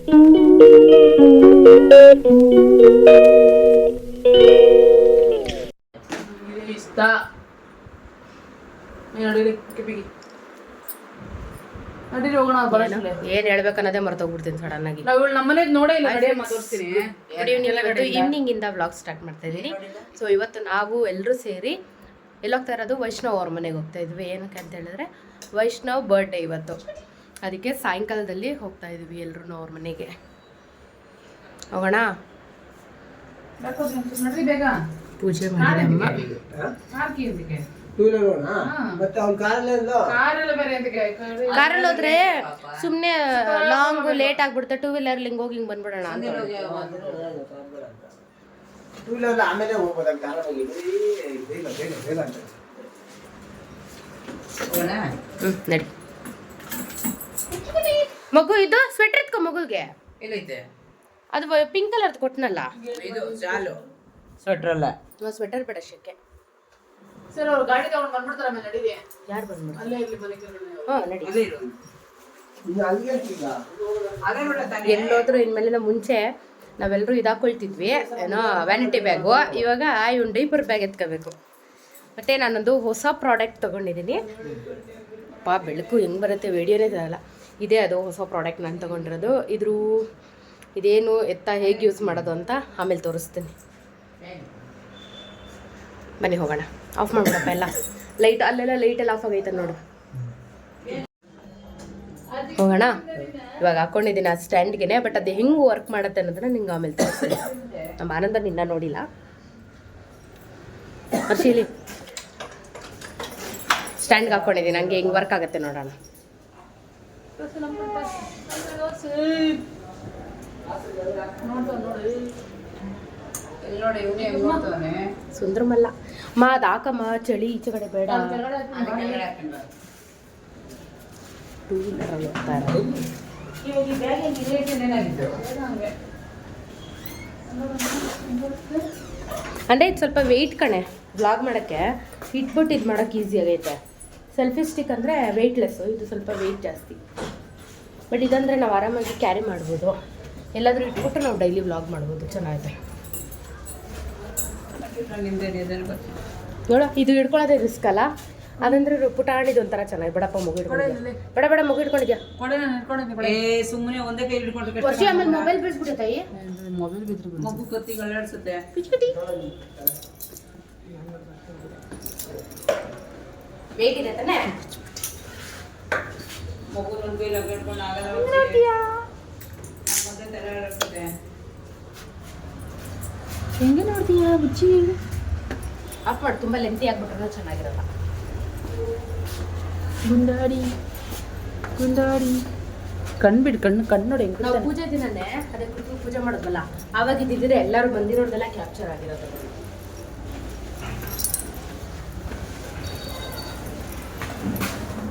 ಇಷ್ಟ ಏನ್ ಹೇಳ್ಬೇಕನ್ನೋದೇ ಮರ್ತೋಗ್ಬಿಡ್ತೀನಿ ಸಡನ್ ಆಗಿ. ನಮ್ಮನೆ ನೋಡೇ ಇಲ್ಲ. ಈವ್ನಿಂಗ್ ಇಂದ ವ್ಲಾಗ್ ಸ್ಟಾರ್ಟ್ ಮಾಡ್ತಾ ಇದ್ದೀನಿ. ಸೊ ಇವತ್ತು ನಾವು ಎಲ್ಲರೂ ಸೇರಿ ಎಲ್ಲಿ ಹೋಗ್ತಾ ಇರೋದು, ವೈಷ್ಣವ್ ಅವ್ರ ಮನೆಗೆ ಹೋಗ್ತಾ ಇದ್ವಿ. ಏನಕ್ಕೆ ಅಂತ ಹೇಳಿದ್ರೆ ವೈಷ್ಣವ್ ಬರ್ಡೇ ಇವತ್ತು, ಅದಕ್ಕೆ ಸಾಯಂಕಾಲದಲ್ಲಿ ಹೋಗ್ತಾ ಇದ್ವಿ ಎಲ್ಲರೂ ಅವ್ರ ಮನೆಗೆ. ಹೋಗೋಣ. ಪೂಜೆ ಮಾಡಿದೆ ಅಮ್ಮ. ಕಾರಲ್ಲಿ ಹೋದ್ರೆ ಸುಮ್ಮನೆ ಲಾಂಗ್ ಲೇಟ್ ಆಗ್ಬಿಡುತ್ತೆ. ಟೂ ವೀಲರ್ ಹಿಂಗ್ ಹೋಗಿ ಹಿಂಗ್ ಬಂದ್ಬಿಡೋಣ ಅಂತ. ನಡಿ. ಮಗು ಇದು ಸ್ವೆಟರ್ ಎತ್ಕೊ ಮಗುಗೆ. ಅದು ಪಿಂಕ್ ಕಲರ್ ಕೊಟ್ಟನಲ್ಲ, ಸ್ವೆಟರ್ ಅಲ್ಲ, ಸ್ವೆಟರ್ ಬೇಡ ಶೆಕೆ. ಸರ್ ಅವ್ರು ಗಾಡಿ ತಗೊಂಡು ಬಂದ್ಬಿಡ್ತಾರೆ. ಆಮೇಲೆ ನಡೀರಿ. ಯಾರು ಬಂದ್ಬಿಡ್ತಾರೆ? ಅಲ್ಲೇ ಇಲ್ಲಿ ಮನೆ ನಡಿ. ಎಲ್ಲೋದ್ರು ಇನ್ಮೇಲಿಂದ ಮುಂಚೆ ನಾವೆಲ್ಲರೂ ಇದಾಕೊಳ್ತಿದ್ವಿ, ಏನೋ ವ್ಯಾನಿಟಿ ಬ್ಯಾಗು. ಇವಾಗ ಇವ್ನು ಡೈಪರ್ ಬ್ಯಾಗ್ ಎತ್ಕೋಬೇಕು. ಮತ್ತು ನಾನೊಂದು ಹೊಸ ಪ್ರಾಡಕ್ಟ್ ತೊಗೊಂಡಿದ್ದೀನಿ. ಬೆಳಕು ಹೆಂಗೆ ಬರುತ್ತೆ ವಿಡಿಯೋನೇ ತರಲ್ಲ. ಇದೇ ಅದು ಹೊಸ ಪ್ರಾಡಕ್ಟ್ ನಾನು ತೊಗೊಂಡಿರೋದು. ಇದೇನು ಎತ್ತ ಹೇಗೆ ಯೂಸ್ ಮಾಡೋದು ಅಂತ ಆಮೇಲೆ ತೋರಿಸ್ತೀನಿ. ಬನ್ನಿ ಹೋಗೋಣ. ಆಫ್ ಮಾಡ್ಬಿಡಪ್ಪ ಎಲ್ಲ ಲೈಟ್. ಅಲ್ಲೆಲ್ಲ ಲೈಟೆಲ್ಲ ಆಫ್ ಆಗೈತೆ ನೋಡು. ಹೋಗೋಣ. ಇವಾಗ ಹಾಕ್ಕೊಂಡಿದ್ದೀನಿ ಆ ಸ್ಟ್ಯಾಂಡ್ಗೆ. ಬಟ್ ಅದು ಹೆಂಗೆ ವರ್ಕ್ ಮಾಡುತ್ತೆ ಅನ್ನೋದನ್ನ ನಿಂಗೆ ಆಮೇಲೆ ತೋರಿಸ್ತೀನಿ. ನಮ್ಮ ಆನಂದ ನಿನ್ನ ನೋಡಿಲ್ಲ. ಹರ್ಷಿಲಿ ಸ್ಟ್ಯಾಂಡ್ಗೆ ಹಾಕ್ಕೊಂಡಿದ್ದೀನಿ, ಹಂಗೆ ಹೆಂಗೆ ವರ್ಕ್ ಆಗುತ್ತೆ ನೋಡೋಣ. ಸುಂದ್ರಮಲ್ಲ ಮಾ ಅದು ಹಾಕಮ್ಮ, ಚಳಿ ಈಚೆ ಕಡೆ ಬೇಡ. ಟೂ ವೀಲರ್ ಹೋಗ್ತಾ ಇರೋದು. ಅಂದರೆ ಇದು ಸ್ವಲ್ಪ ವೆಯ್ಟ್ ಕಣೆ, ವ್ಲಾಗ್ ಮಾಡೋಕ್ಕೆ ಇಟ್ಬಿಟ್ಟು ಇದು ಮಾಡೋಕ್ಕೆ ಈಸಿ ಆಗೈತೆ. ಸೆಲ್ಫಿ ಸ್ಟಿಕ್ ಅಂದರೆ ವೆಯ್ಟ್ಲೆಸ್ಸು, ಇದು ಸ್ವಲ್ಪ ವೆಯ್ಟ್ ಜಾಸ್ತಿ. ಬಟ್ ಇದಂದರೆ ನಾವು ಆರಾಮಾಗಿ ಕ್ಯಾರಿ ಮಾಡ್ಬೋದು. ಎಲ್ಲಾದರೂ ಇಟ್ಬಿಟ್ಟು ನಾವು ಡೈಲಿ ವ್ಲಾಗ್ ಮಾಡ್ಬೋದು. ಚೆನ್ನಾಗಿದೆ ನೋಡ. ಇದು ಹಿಡ್ಕೊಳ್ಳೋದೇ ರಿಸ್ಕ್ ಅಲ್ಲ, ಅದಂದ್ರೆ ಪುಟಾಣಿದು ಒಂಥರ ಚೆನ್ನಾಗಿ. ಬಡಪ್ಪ ಮಗು ಹಿಡ್ಕೊಂಡಿದ್ಯಾ? ಬೇಡ ಮಗು ಹಿಡ್ಕೊಂಡಿದ್ಯಾ? ಸುಮ್ಮನೆ ಒಂದೇ ಕೈ ಹಿಡ್ಕೊಂಡ್ರೆ ವರ್ಷ ಆಮೇಲೆ ಮೊಬೈಲ್ ಬಿಡಿಸ್ಬಿಟ್ಟೆ ತಾಯಿ. ಮೊಬೈಲ್ ಬಿದ್ರು ಮಗು ಕತ್ತಿ ಗಳ್ಳಾಡ್ಸುತ್ತೆ. ಪಿಚ್ಕಟಿ ವೇಟ್ ಇದೆ ತಾನೆ. ಮಗು ಒಂದು ಕೈ ಹಿಡ್ಕೊಂಡು ಆಗಲ್ಲ, ಹೆಂಗೆ ನೋಡ್ತೀಯಾ ಬುಚ್ಚಿ? ಆಫ್ ಮಾಡಿ. ತುಂಬ ಲೆಂತಿ ಆಗ್ಬಿಟ್ರೆ ಚೆನ್ನಾಗಿರಲ್ಲ. ಗುಂಡಾಡಿ ಕಣ್ಣು ನೋಡಿ. ನಾವು ಪೂಜೆ ದಿನನೇ ಅದೇ ಕುತ್ಕೊಂಡು ಪೂಜೆ ಮಾಡೋದಲ್ಲ, ಆವಾಗ ಇದ್ದಿದ್ರೆ ಎಲ್ಲರೂ ಬಂದಿರೋದೆಲ್ಲ ಕ್ಯಾಪ್ಚರ್ ಆಗಿರೋದು.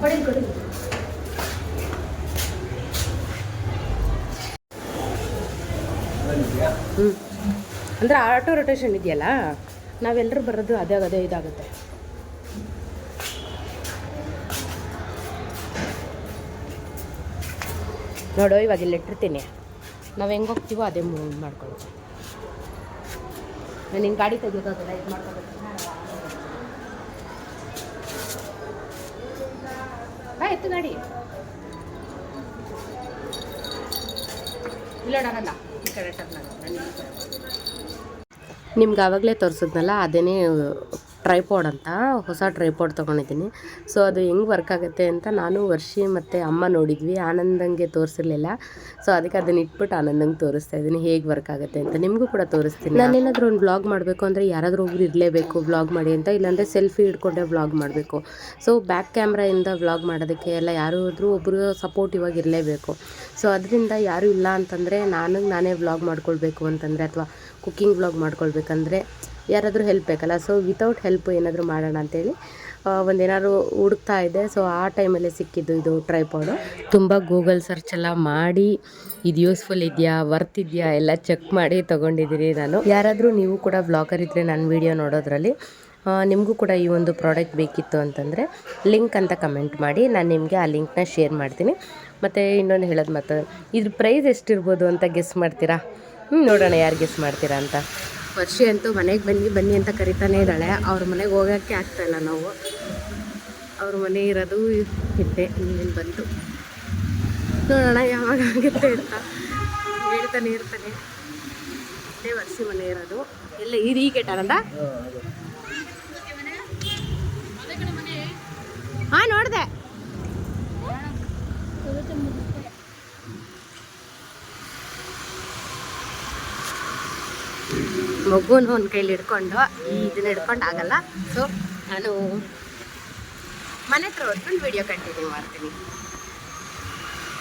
ಕೊಡಿ ಅಂದರೆ ಆಟೋ ರೊಟೇಷನ್ ಇದೆಯಲ್ಲ, ನಾವೆಲ್ಲರೂ ಬರೋದು ಅದೇ ಇದಾಗುತ್ತೆ. ನೋಡು, ಇವಾಗ ಇಲ್ಲಿ ಇಟ್ಟಿರ್ತೀನಿ. ನಾವು ಹೆಂಗೆ ಹೋಗ್ತೀವೋ ಅದೇ ಮೂವ್ ಮಾಡ್ಕೊಳ್ತೀವಿ. ನಿನ್ನ ಗಾಡಿ ತೆಗಿಯೋದಾಗಲ್ಲ, ಇದು ಮಾಡ್ಕೊಬೇಕು. ಎತ್ತು ಗಾಡಿ ಇಲ್ಲ ನಾನು ಈ ಕಡೆ ನಿಮ್ಗೆ ಆವಾಗಲೇ ತೋರಿಸಿದ್ನಲ್ಲ, ಅದೇನೇ ಟ್ರೈಪಾಡ್ ಅಂತ ಹೊಸ ಟ್ರೈಪಾಡ್ ತೊಗೊಂಡಿದ್ದೀನಿ. ಸೊ ಅದು ಹೆಂಗೆ ವರ್ಕ್ ಆಗುತ್ತೆ ಅಂತ ನಾನು ವರ್ಷಿ ಮತ್ತು ಅಮ್ಮ ನೋಡಿದ್ವಿ. ಆನಂದಂಗೆ ತೋರಿಸಿರ್ಲಿಲ್ಲ. ಸೊ ಅದಕ್ಕೆ ಅದನ್ನು ಇಟ್ಬಿಟ್ಟು ಆನಂದಂಗೆ ತೋರಿಸ್ತಾ ಇದ್ದೀನಿ ಹೇಗೆ ವರ್ಕ್ ಆಗುತ್ತೆ ಅಂತ. ನಿಮಗೂ ಕೂಡ ತೋರಿಸ್ತೀನಿ. ನಾನೇನಾದರೂ ಒಂದು ವ್ಲಾಗ್ ಮಾಡಬೇಕು ಅಂದರೆ ಯಾರಾದರೂ ಒಬ್ರು ಇರಲೇಬೇಕು ವ್ಲಾಗ್ ಮಾಡಿ ಅಂತ, ಇಲ್ಲಾಂದರೆ ಸೆಲ್ಫಿ ಹಿಡ್ಕೊಂಡೆ ವ್ಲಾಗ್ ಮಾಡಬೇಕು. ಸೊ ಬ್ಯಾಕ್ ಕ್ಯಾಮ್ರಾಯಿಂದ ವ್ಲಾಗ್ ಮಾಡೋದಕ್ಕೆ ಎಲ್ಲ ಯಾರಾದರೂ ಒಬ್ಬರು ಸಪೋರ್ಟಿವ್ ಆಗಿ ಇರಲೇಬೇಕು. ಸೊ ಅದರಿಂದ ಯಾರೂ ಇಲ್ಲ ಅಂತಂದರೆ ನಾನೇ ವ್ಲಾಗ್ ಮಾಡ್ಕೊಳ್ಬೇಕು ಅಂತಂದರೆ, ಅಥವಾ ಕುಕ್ಕಿಂಗ್ ವ್ಲಾಗ್ ಮಾಡ್ಕೊಳ್ಬೇಕಂದ್ರೆ ಯಾರಾದರೂ ಹೆಲ್ಪ್ ಬೇಕಲ್ಲ. ಸೊ ವಿತೌಟ್ ಹೆಲ್ಪ್ ಏನಾದರೂ ಮಾಡೋಣ ಅಂತೇಳಿ ಒಂದೇನಾದ್ರು ಹುಡುಕ್ತಾ ಇದ್ದೆ. ಸೊ ಆ ಟೈಮಲ್ಲೇ ಸಿಕ್ಕಿದ್ದು ಇದು ಟ್ರೈಪಾಡು. ತುಂಬ ಗೂಗಲ್ ಸರ್ಚ್ ಎಲ್ಲ ಮಾಡಿ ಇದು ಯೂಸ್ಫುಲ್ ಇದೆಯಾ, ವರ್ತ್ ಇದೆಯಾ ಎಲ್ಲ ಚೆಕ್ ಮಾಡಿ ತೊಗೊಂಡಿದ್ದೀನಿ ನಾನು. ಯಾರಾದರೂ ನೀವು ಕೂಡ ವ್ಲಾಗರ್ ಇದ್ದರೆ ನನ್ನ ವೀಡಿಯೋ ನೋಡೋದ್ರಲ್ಲಿ ನಿಮಗೂ ಕೂಡ ಈ ಒಂದು ಪ್ರಾಡಕ್ಟ್ ಬೇಕಿತ್ತು ಅಂತಂದರೆ ಲಿಂಕ್ ಅಂತ ಕಮೆಂಟ್ ಮಾಡಿ, ನಾನು ನಿಮಗೆ ಆ ಲಿಂಕ್ನ ಶೇರ್ ಮಾಡ್ತೀನಿ. ಮತ್ತು ಇನ್ನೊಂದು ಹೇಳೋದು ಮತ್ತು ಇದ್ರ ಪ್ರೈಸ್ ಎಷ್ಟಿರ್ಬೋದು ಅಂತ ಗೆಸ್ ಮಾಡ್ತೀರಾ? ನೋಡೋಣ ಯಾರು ಗೆಸ್ ಮಾಡ್ತೀರಾ ಅಂತ. ವರ್ಷಿ ಅಂತೂ ಮನೆಗೆ ಬನ್ನಿ ಬನ್ನಿ ಅಂತ ಕರಿತಾನೇ ಇದ್ದಾಳೆ. ಅವ್ರ ಮನೆಗೆ ಹೋಗೋಕ್ಕೆ ಆಗ್ತಾಯಿಲ್ಲ ನಾವು. ಅವ್ರ ಮನೆ ಇರೋದು ಇದ್ದೆ ಇನ್ನೇನು ಬಂತು. ನೋಡೋಣ ಯಾವಾಗ ಆಗುತ್ತೆ ಅಂತ ಹೇಳ್ತಾನೆ ಇರ್ತಾನೆ. ಇದೇ ವರ್ಷಿ ಮನೆ ಇರೋದು. ಎಲ್ಲ ಇದು ಈ ಕೆಟ್ಟಾರಂದ ಹಾಂ ನೋಡಿದೆ. ಮಗುನು ಒಂದು ಕೈಲಿ ಹಿಡ್ಕೊಂಡು ಇದನ್ನ ಹಿಡ್ಕೊಂಡು ಆಗಲ್ಲ. ಸೊ ನಾನು ಮನೆ ಹತ್ರ ಹೊತ್ಕೊಂಡು ವಿಡಿಯೋ ಕಂಟಿನ್ಯೂ ಮಾಡ್ತೀನಿ.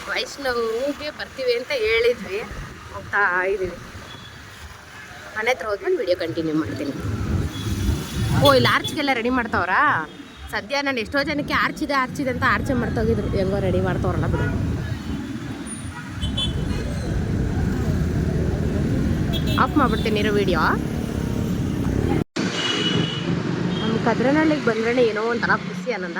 ವೈಷ್ಣವಿಗೆ ಬರ್ತೀವಿ ಅಂತ ಹೇಳಿದ್ವಿ, ಹೋಗ್ತಾ ಇದ್ದೀವಿ. ಮನೆ ಹತ್ರ ಹೋದ್ಮೇಲೆ ವಿಡಿಯೋ ಕಂಟಿನ್ಯೂ ಮಾಡ್ತೀನಿ. ಓ ಇಲ್ಲಿ ಆರ್ಚ್ಗೆಲ್ಲ ರೆಡಿ ಮಾಡ್ತಾವ್ರಾ? ಸದ್ಯ ನಾನು ಎಷ್ಟೋ ಜನಕ್ಕೆ ಆರ್ಚಿದೆ ಅಂತ ಆರ್ಚೆ ಮಾಡ್ತೋಗಿದ್ರು. ಹೆಂಗೋ ರೆಡಿ ಮಾಡ್ತಾವ್ರಲ್ಲ ಬಿಡು. ಆಫ್ ಮಾಡ್ಬಿಡ್ತೀನಿ ಇರೋ ವಿಡಿಯೋ. ನಮ್ಮ ಕದ್ರನಹಳ್ಳಿಗೆ ಬಂದ್ರೆ ಏನೋ ಒಂಥರ ಖುಷಿ ಆನಂದ.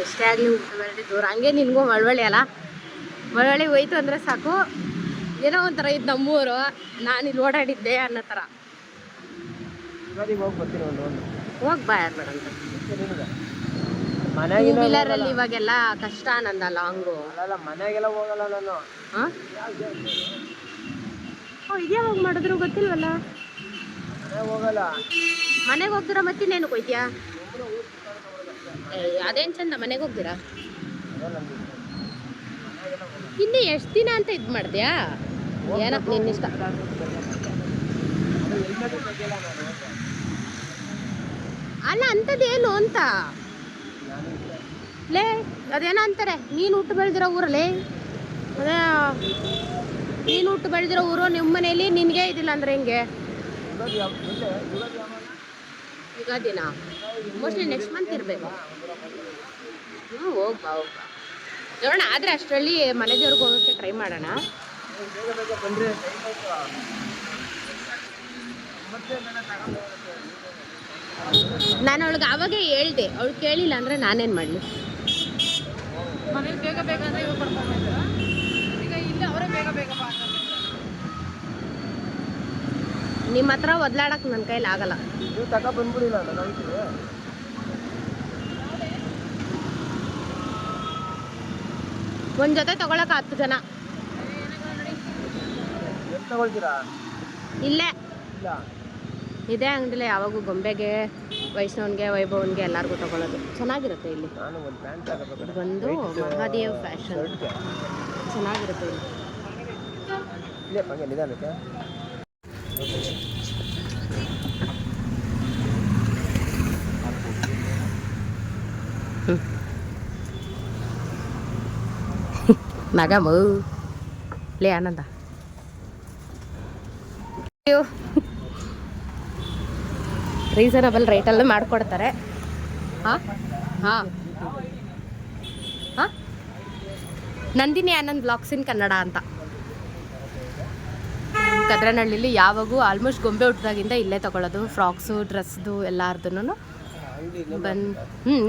ಎಷ್ಟೇ ಆಗಲಿ ಊಟದಲ್ಲಿ ದೂರ. ಹಂಗೆ ನಿನಗೂ ಮಳವಳ್ಳಿ ಅಲ್ಲ, ಮಳವಳ್ಳಿ ಹೋಯ್ತು ಅಂದರೆ ಸಾಕು. ಏನೋ ಒಂಥರ ಇದು ನಮ್ಮೂರು, ನಾನು ಇಲ್ಲಿ ಓಡಾಡಿದ್ದೆ ಅನ್ನೋ ಥರ. ಹೋಗಿ ಬಾ ಯಾರು ಬೇಡ ಅಂತ. ಟೂ ವೀಲರಲ್ಲಿ ಇವಾಗೆಲ್ಲ ಕಷ್ಟ ಆನಂದ. ಲಾಂಗು ಮನೆಗೆಲ್ಲ ಹೋಗಲ್ಲ ನಾನು. ಹಾಂ ಇದ್ಯಾವಾಗ ಮಾಡಿದ್ರು ಗೊತ್ತಿಲ್ವಲ್ಲ. ಹೋಗಲ್ಲ. ಮನೆಗೆ ಹೋಗ್ತೀರಾ ಮತ್ತಿನ್ನೇನು ಹೋಯ್ತೀಯಾ? ಅದೇನು ಚಂದ ಮನೆಗೆ ಹೋಗ್ತೀರಾ? ಇನ್ನು ಎಷ್ಟು ದಿನ ಅಂತ ಇದು ಮಾಡ್ತೀಯಾ? ಏನೋ ನಿನ್ನಿಷ್ಟ. ಅಲ್ಲ ಅಂಥದ್ದೇನು ಅಂತ ಲೇ, ಅದೇನೋ ಅಂತಾರೆ ನೀನು ಹುಟ್ಟು ಬೆಳೆದಿರೋ ಊರಲ್ಲೇ. ಅದೇ ನೀನು ಹುಟ್ಟು ಬೆಳೆದಿರೋ ಊರು, ನಿಮ್ಮ ಮನೇಲಿ ನಿನಗೆ ಇದಿಲ್ಲ ಅಂದರೆ ಹೆಂಗೆ? ಯುಗಾದಿನ ಮೋಸ್ಟ್ಲಿ ನೆಕ್ಸ್ಟ್ ಮಂತ್ ಇರಬೇಕು. ಹೋಗ್ಬಾ ನೋಡೋಣ. ಆದರೆ ಅಷ್ಟರಲ್ಲಿ ಮನೆ ದೇವ್ರಿಗೆ ಹೋಗೋಕ್ಕೆ ಟ್ರೈ ಮಾಡೋಣ. ನಾನು ಅವಳಿಗೆ ಆವಾಗೇ ಹೇಳ್ದೆ, ಅವಳು ಕೇಳಿಲ್ಲ ಅಂದರೆ ನಾನೇನು ಮಾಡಲಿ? ಮನೇಲಿ ಬೇಗ ಬೇಗ ಅಂದರೆ ಇವ್ರು ಬರ್ಕೊಂಡ್ಬಂದ್ರು. ಈಗ ಇಲ್ಲಿ ಅವರೇ ಬೇಗ ಬೇಗ ಬಾ. ನಿಮ್ಮ ಹತ್ರ ಒದ್ಲಾಡಕ್ಕೆ ನನ್ನ ಕೈಲಿ ಆಗಲ್ಲ. ನೀವು ಬಂದ್ಬಿಡಿಲ್ಲ ಒಂದು ಜೊತೆ ತಗೊಳಕ್ಕೆ 10 ಜನ. ತಗೊಳ್ತೀರಾ? ಇಲ್ಲೇ ಇಲ್ಲ ಇದೇ ಅಂಗಡಿಲೇ ಯಾವಾಗೂ ಗೊಂಬೆಗೆ, ವೈಷ್ಣವನ್ಗೆ, ವೈಭವನ್ಗೆ ಎಲ್ಲರಿಗೂ ತಗೊಳ್ಳೋದು. ಚೆನ್ನಾಗಿರುತ್ತೆ ಇಲ್ಲಿ. ನಾನು ಒಂದು ಪ್ಯಾಂಟ್ ತಗೋಬೇಕು. ಇದು ಬಂದು ಮಹಾದೇವ್ ಫ್ಯಾಷನ್. ಚೆನ್ನಾಗಿರುತ್ತೆ ಇಲ್ಲಿ. ಇಲ್ಲೇ ಹಂಗೆ ನಿಧಾನಕ್ಕೆ. ನಗಮು ಲೇ ಆನಂದ. ರೀಸನಬಲ್ ರೇಟಲ್ಲೂ ಮಾಡಿಕೊಡ್ತಾರೆ. ಹಾಂ ಹಾಂ ಹಾಂ ನಂದಿನಿ ಆನಂದ್ ಬ್ಲಾಗ್ಸ್ ಇನ್ ಕನ್ನಡ ಅಂತ. ಕದ್ರನಹಳ್ಳಿಲಿ ಯಾವಾಗೂ ಆಲ್ಮೋಸ್ಟ್ ಗೊಂಬೆ ಹುಟ್ಟಿದಾಗಿಂದ ಇಲ್ಲೇ ತಗೊಳ್ಳೋದು. ಫ್ರಾಕ್ಸು, ಡ್ರೆಸ್ದು ಎಲ್ಲಾರ್ದು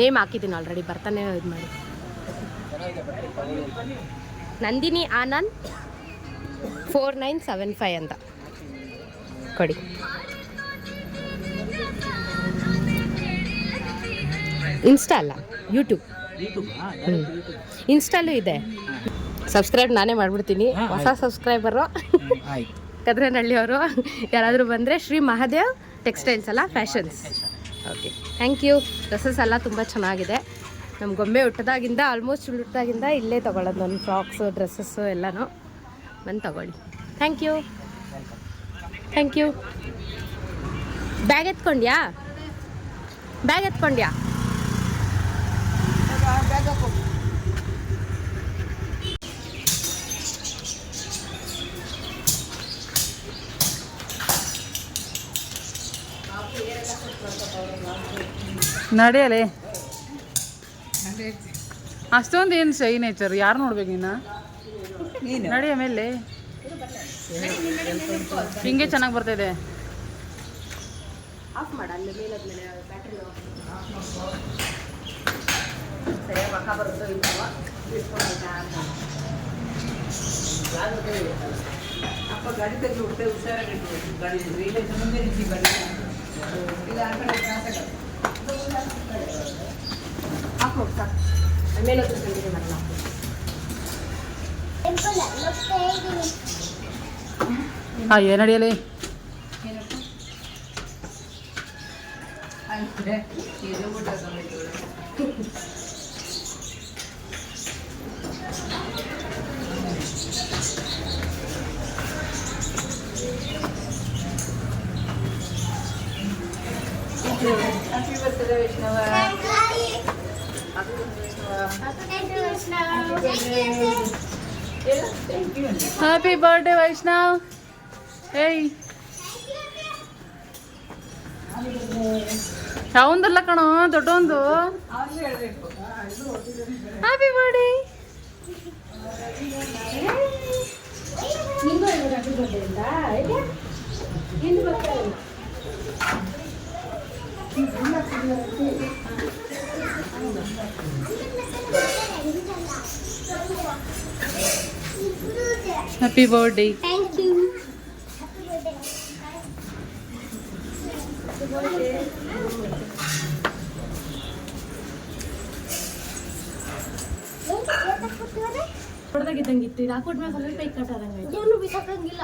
ನೇಮ್ ಹಾಕಿದ್ದೀನಿ ಆಲ್ರೆಡಿ. ಬರ್ತಾನೆ ಇದು ಮಾಡಿ. ನಂದಿನಿ ಆನಂದ್ 4975 ಅಂತ ಕೊಡಿ. ಇನ್ಸ್ಟಾ ಅಲ್ಲ, ಯೂಟ್ಯೂಬ್. ಇನ್ಸ್ಟಾಲೂ ಇದೆ. ಸಬ್ಸ್ಕ್ರೈಬ್ ನಾನೇ ಮಾಡಿಬಿಡ್ತೀನಿ. ಹೊಸ ಸಬ್ಸ್ಕ್ರೈಬರು ಕದ್ರನಹಳ್ಳಿಯವರು ಯಾರಾದರೂ ಬಂದರೆ ಶ್ರೀ ಮಹಾದೇವ್ ಟೆಕ್ಸ್ಟೈಲ್ಸ್ ಅಲ್ಲ, fashions. Okay, thank you. Dresses ಎಲ್ಲ ತುಂಬ ಚೆನ್ನಾಗಿದೆ. ನಮ್ಮ ಗೊಂಬೆ ಹುಟ್ಟಿದಾಗಿಂದ ಆಲ್ಮೋಸ್ಟ್ ಹುಟ್ಟಿದಾಗಿಂದ ಇಲ್ಲೇ ತೊಗೊಳ್ಳೋದು. ನನ್ನ ಫ್ರಾಕ್ಸು, ಡ್ರೆಸ್ಸಸ್ಸು ಎಲ್ಲನೂ ಬಂದು ತಗೊಳ್ಳಿ. Thank you. Thank you. Bag ಎತ್ಕೊಂಡ್ಯಾ? ಬ್ಯಾಗ್ ಎತ್ಕೊಂಡ್ಯಾ? ನಡೆಯಲೇ ಅಷ್ಟೊಂದು ಏನು ಶೈ ನೇಚರ್. ಯಾರು ನೋಡ್ಬೇಕು ನೀನು? ನಡಿ ಆಮೇಲೆ ಹಿಂಗೆ ಚೆನ್ನಾಗಿ ಬರ್ತಾಯಿದೆ. ಆಫ್ ಮಾಡ ಅಲ್ಲಿ ಮೇಲಾದ್ಮೇಲೆ ಬ್ಯಾಟ್ರಿ ಸರಿಯಾಗಿ ಮಕ್ಕ ಬರುತ್ತೋ ಇಲ್ವೋ ಇಟ್ಕೊಂಡ್ಬೇಕಾ ಅಂತ ಅಪ್ಪ ಗಾಡಿ ತೆಗೆದು ಹುಟ್ಟೆ ಹುಷಾರಾಗಿ ಗಾಡಿ ಇಲ್ಲ ಮುಂದೆ ನಿಂತಿ ಗಾಡಿ ಇಲ್ಲ ಆ ಕಡೆ ತ್ರಾಸ ಆಫ್ ಹೋಗ್ತಾ ಮೇಲೆ ಹತ್ರ ಕಂಟಿನ್ಯೂ ಮಾಡಲ್ಲ ಹಾಂ ಏನು ನಡೆಯಲಿ ಆಯ್ತು ಇದು ಊಟ ಹ್ಯಾಪಿ ಬರ್ತ್ಡೇ ವೈಷ್ಣವ ಹ್ಯಾಪಿ ಬರ್ಡೇ ವೈಷ್ಣವ್ ಏಯ್ ಅವಂದಲ್ಲ ಕಣೋ ದೊಡ್ಡೊಂದು ಹ್ಯಾಪಿ ಬರ್ಡೇ ನಿಂಗೂ ಹ್ಯಾಪಿ ಬರ್ಡೇ ಅಂತ ಏನು ಬರ್ತಾ ಇಲ್ಲ ಹ್ಯಾಪಿ ಬರ್ಡೇ ಥ್ಯಾಂಕ್ ಯು ಹೊಡೆದಾಗಿದ್ದಂಗಿತ್ತು ಇದು ಹಾಕೊಟ್ಮೇಲೆ ಸ್ವಲ್ಪ ಕೈ ಕಟ್ಟಾದಂಗೆ ಏನು ಬಿಸಾಕಂಗಿಲ್ಲ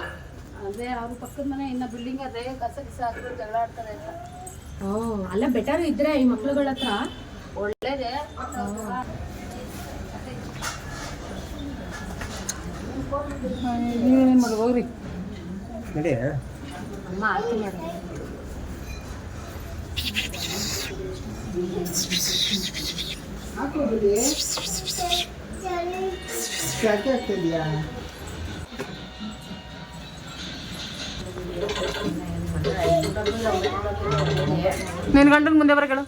ಅದೇ ಅವ್ರ ಪಕ್ಕದ ಮನೆ ಇನ್ನ ಬಿಲ್ಡಿಂಗ್ ಅದೇ ಕಸ ಗಿಸ ಹಾಕಿದ್ರು ಜಗಳ ಆಡ್ತಾರೆ ಅಂತ ಅಲ್ಲ ಬೆಟರ್ ಇದ್ರೆ ಈ ಮಕ್ಳುಗಳ ಹತ್ರ ಒಳ್ಳೇದೇ ನೀವೇನು ಮಾಡೋದು ಹೋಗ್ರಿ ನಡಿ ಅಮ್ಮ ಆರತಿ ಮಾಡೋದು ಯಾಕೆ ಆಗ್ತಿದ್ಯಾ ನಿನ್ನ ಗಂಡನ ಮುಂದೆ ಬರಗಳು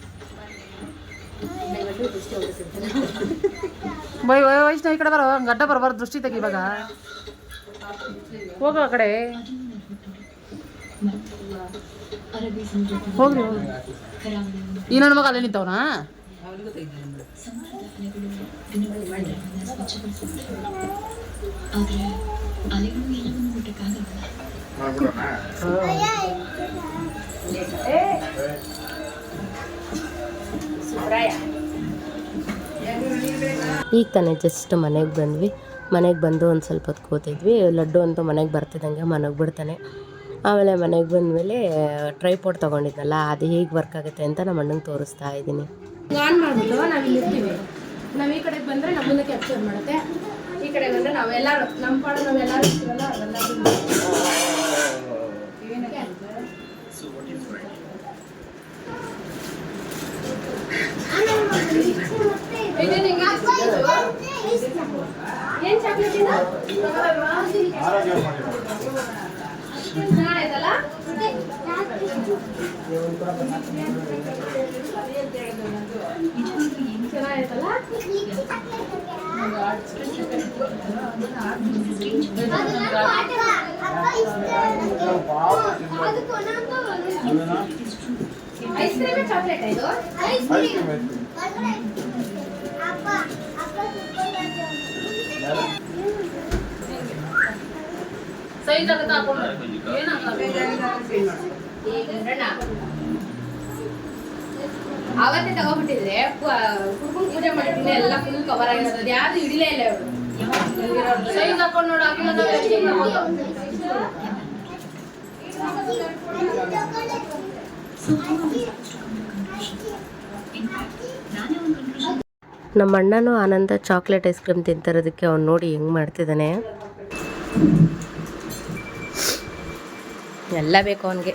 ಬೈ ವೈಷ್ಣವ್ ಈ ಕಡೆ ಬರೋ ಗಡ್ಡ ಬರಬಾರ್ದು ದೃಷ್ಟಿ ತೆಗಿ ಇವಾಗ ಹೋಗು ಆ ಕಡೆ ಹೋಗ್ರಿ ಹೋಗ್ರಿ ಈ ನನ್ನ ಮಗ ಅಲ್ಲೇ ನಿಂತವನಾ ಅವನಿಗೂ ತೆಗೆದು ಈಗ ತಾನೇ ಜಸ್ಟ್ ಮನೆಗೆ ಬಂದ್ವಿ ಮನೆಗೆ ಬಂದು ಒಂದು ಸ್ವಲ್ಪ ಹೊತ್ತು ಕೂತಿದ್ವಿ ಲಡ್ಡು ಅಂತೂ ಮನೆಗೆ ಬರ್ತಿದ್ದಂಗೆ ಮನೆಗೆ ಬಿಡ್ತಾನೆ ಆಮೇಲೆ ಮನೆಗೆ ಬಂದಮೇಲೆ ಟ್ರೈಪಾಡ್ ತೊಗೊಂಡಿದ್ನಲ್ಲ ಅದು ಹೇಗೆ ವರ್ಕ್ ಆಗುತ್ತೆ ಅಂತ ನಮ್ಮ ಅಣ್ಣಂಗೆ ತೋರಿಸ್ತಾ ಇದ್ದೀನಿ ಆನ್ ಮಾಡಿಬಿಟ್ಟು ನಾವು ಇಲ್ಲಿ ಇರ್ತೀವಿ ನಾವು ಈ ಕಡೆಗೆ ಬಂದರೆ ನಮ್ಮನ್ನ ಕ್ಯಾಪ್ಚರ್ ಮಾಡುತ್ತೆ ಈ ಕಡೆ ಬಂದರೆ ನಾವೆಲ್ಲರೂ ನಮ್ಮ ಪಾಡು ನಾವೆಲ್ಲರೂ ಇರ್ತೀವಲ್ಲ ಏನು ಚಾಕ್ಲೇಟ್ ಚೆನ್ನಾಗೈತಲ್ಲ ಚೆನ್ನಾಗೈತಲ್ಲ ಐಸ್ ಕ್ರೀಮ್ ಚಾಕ್ಲೇಟ್ ಇದು ಸೈಜ್ ಆಗುತ್ತೆ ಹಾಕೊಂಡು ಅವತ್ತೇ ತಗೋಬಿಟ್ಟಿದ್ರೆ ಕುರ್ಕುಲ್ ಪೂಜೆ ಮಾಡಿದ್ರೆ ಎಲ್ಲ ಫುಲ್ ಕವರ್ ಆಗಿರೋದು ಯಾರು ಹಿಡಿಲೇ ಇಲ್ಲ ಇವರು ಸೈಜ್ ಹಾಕೊಂಡು ನೋಡು ನಮ್ಮ ಅಣ್ಣನೂ ಆನಂದ ಚಾಕ್ಲೇಟ್ ಐಸ್ ಕ್ರೀಮ್ ತಿಂತಿರೋದಕ್ಕೆ ಅವ್ನು ನೋಡಿ ಹೆಂಗೆ ಮಾಡ್ತಿದ್ದಾನೆ ಎಲ್ಲ ಬೇಕು ಅವನಿಗೆ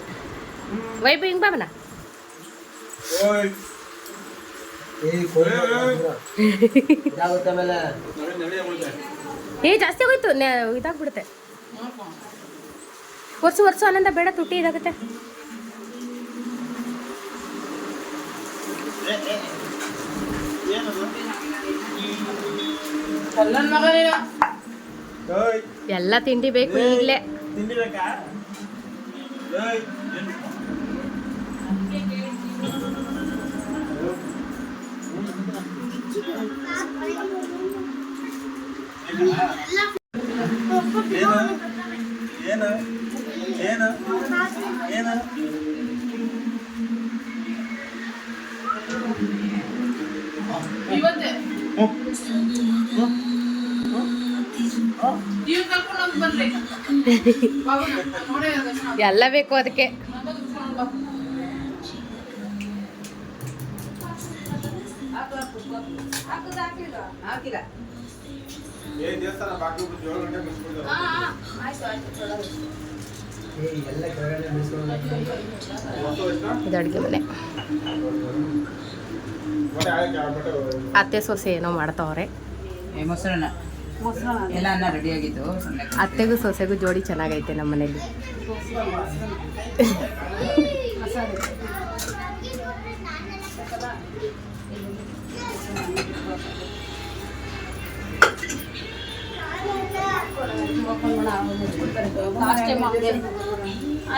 ವೈಬು ಹಿಂಗೆ ಬಾಬನ ಏ ಜಾಸ್ತಿ ಹೋಯ್ತು ಇದಾಗ್ಬಿಡುತ್ತೆ ವರ್ಷ ಆನಂದ ಬೇಡ ತುಟ್ಟಿ ಇದಾಗುತ್ತೆ ಎಲ್ಲ ತಿಂಡಿ ಬೇಕು ಈಗಲೇ ಏನು ಏನು ಏನು ಇವತ್ತೇ ನೀವು ಕರ್ಕೊಂಡು ಹೋಗಿ ಬಂದ್ರಿ ಎಲ್ಲ ಬೇಕು ಅದಕ್ಕೆ. ಹಾಕಿಲ್ಲ. ದೇವಸ್ಥಾನ ಬಾಕಿ 7 ಗಂಟೆ ಮುಗಿಸ್ಬಿಡ್ತಾರೆ. ಇದು ಅಡುಗೆ ಮನೆ. ಅತ್ತೆ ಸೊಸೆ ಏನೋ ಮಾಡ್ತಾವ್ರೆ. ಮೊಸರನ್ನ ಎಲ್ಲ ಅನ್ನ ರೆಡಿ ಆಗಿತ್ತು. ಅತ್ತೆಗೂ ಸೊಸೆಗೂ ಜೋಡಿ ಚೆನ್ನಾಗೈತೆ ನಮ್ಮ ಮನೇಲಿ.